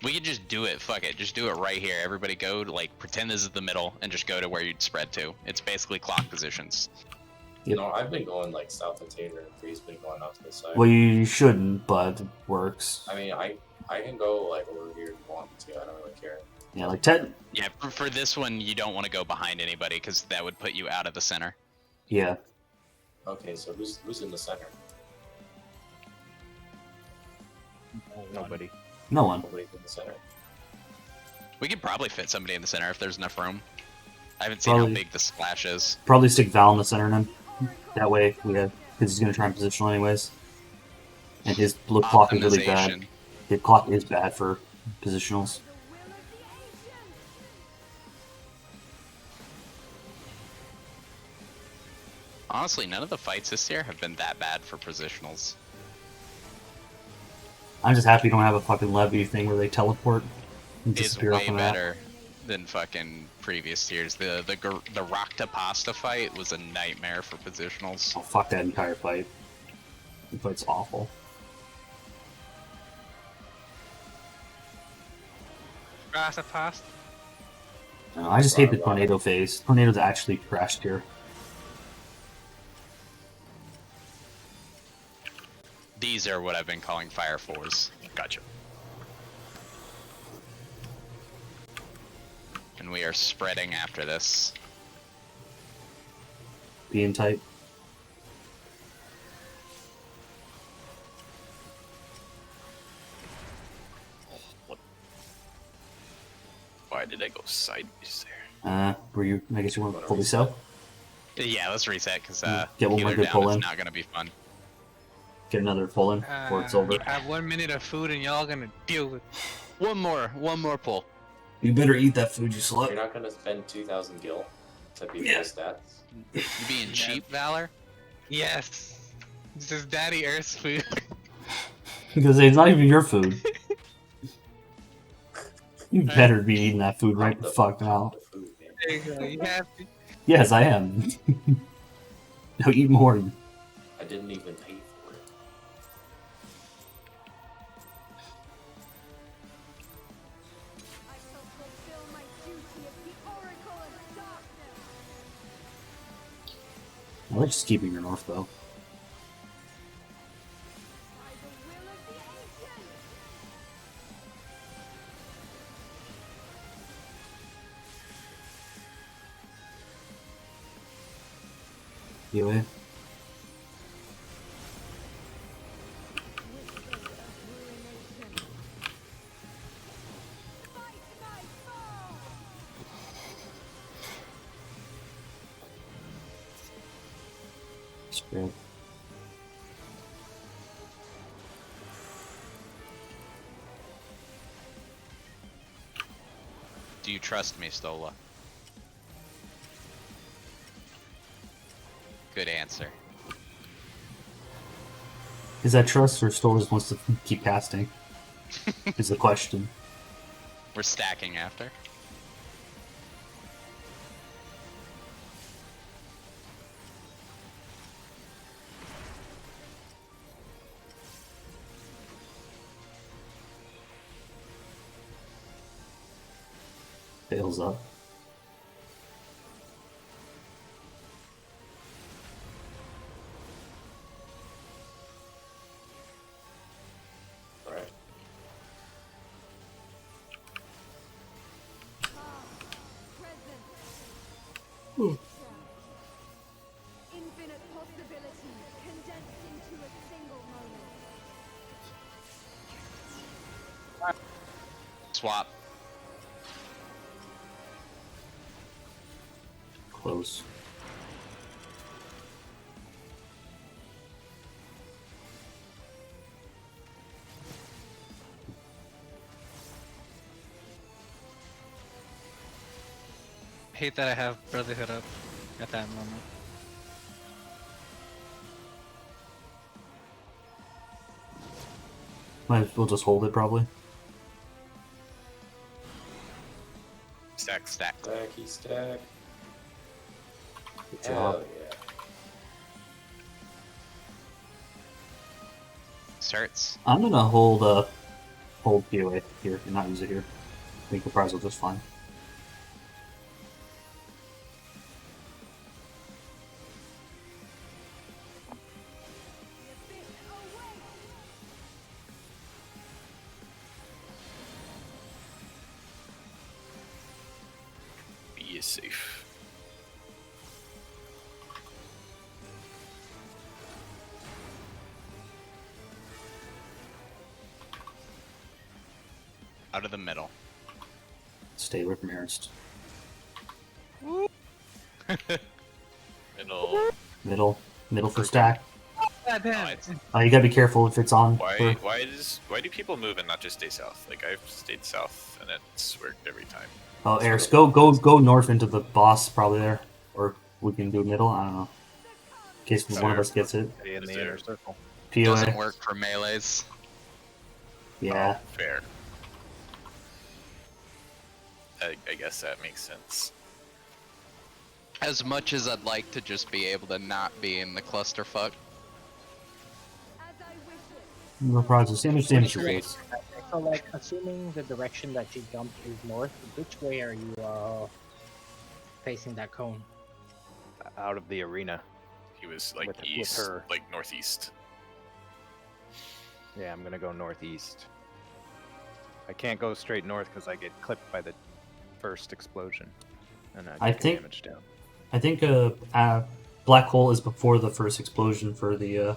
We could just do it. Fuck it. Just do it right here. Everybody go to, like, pretend this is the middle and just go to where you'd spread to. It's basically clock positions. Yep. No, I've been going like south of Tater, and Bree's been going out to the side. Well, you shouldn't, but it works. I mean, I can go like over here if you want me to. I don't really care. Yeah, like Ted. Yeah, for this one, you don't want to go behind anybody because that would put you out of the center. Yeah. Okay, so who's in the center? Nobody. No one. Nobody's in the center. We could probably fit somebody in the center if there's enough room. I haven't seen Probably. how big the splash is. Probably stick Val in the center then. That way we have, because he's gonna try and positional anyways. And his look clock is really bad. Optimization. His clock is bad for positionals. Honestly, none of the fights this year have been that bad for positionals. I'm just happy you don't have a fucking levy thing where they teleport and It's disappear off way the map. better than fucking previous years. The Rakta Pasta fight was a nightmare for positionals. Oh, fuck that entire fight. The fight's awful. Rasa past. No, I just hate the tornado phase. Tornado's actually crashed here. These are what I've been calling Fire 4s. Gotcha. And we are spreading after this. Being tight. Why did I go sideways there? Were you? I guess you weren't fully so. Yeah, let's reset because Get one more healer good down pull is in. not gonna be fun. Get another pull in, or it's over. I have 1 minute of food and y'all gonna deal with. One more pull. You better eat that food, you You're slut. not gonna spend 2,000 gil to be Yeah. full stats. You being cheap, Valor? Yes. This is Daddy Earth's food. Because it's not even your food. You better be eating that food right the fuck now. The food, man. There you go. You have to. Yes, I am. No, eat more. I didn't even pay for it. I shall fulfill my duty of the Oracle of Darkness. I like just keeping your north though. By the will of the ancients. You in? Whisper of ruination. Fight my foe. Spread. Do you trust me, Stola? Good answer. Is that trust or Stoll just wants to keep casting? Is the question. We're stacking after. Fails up. Alright. Present. Infinite possibility condensed into a single moment. Swap. Close. Hate that I have Brotherhood up at that moment. Might as well just hold it probably. Stack. Stacky stack. Good Hell job. yeah. Starts. I'm gonna hold POA here and not use it here. I think the prize will just fine. The abyss awaits! B is safe. Out of the middle. Stay away from Ernst. Middle. Middle for stack. God damn. I- You gotta be careful if it's on. for- Why do people move and not just stay south? Like I've stayed south and it's worked every time. Oh, Ernst, go north into the boss probably there, or we can do middle. I don't know. In case one of us gets it. Stay in Is the there- inner circle. POA. Doesn't work for melees. Yeah. Oh, fair. I guess that makes sense. As much as I'd like to just be able to not be in the clusterfuck. As I wish it. No prizes. Damage Wait. is. So, like, assuming the direction that you jumped is north, which way are you facing that cone? Out of the arena. He was like With east, her. like northeast. Yeah, I'm gonna go northeast. I can't go straight north because I get clipped by the first explosion, and I get damage down. I think black hole is before the first explosion for the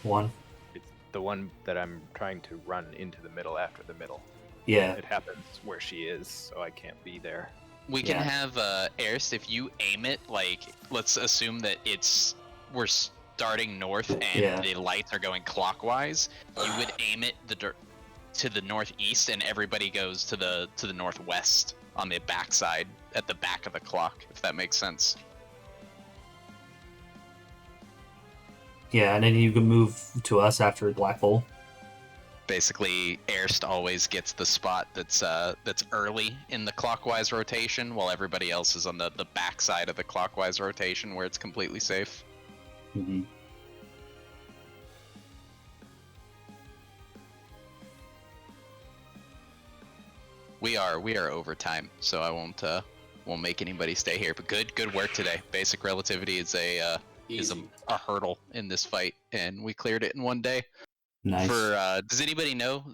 one. It's the one that I'm trying to run into the middle after the middle. Yeah. It happens where she is, so I can't be there. We can Yeah. have Airst, if you aim it, like, let's assume that we're starting north and Yeah. the lights are going clockwise. You would aim it to the northeast, and everybody goes to the northwest on the backside at the back of the clock, if that makes sense. Yeah, and then you can move to us after black hole. Basically, Airst always gets the spot that's early in the clockwise rotation, while everybody else is on the backside of the clockwise rotation where it's completely safe. Mm-hmm. We are over time, so I won't make anybody stay here. But good work today. Basic relativity is a Easy. hurdle in this fight, and we cleared it in one day. Nice. For does anybody know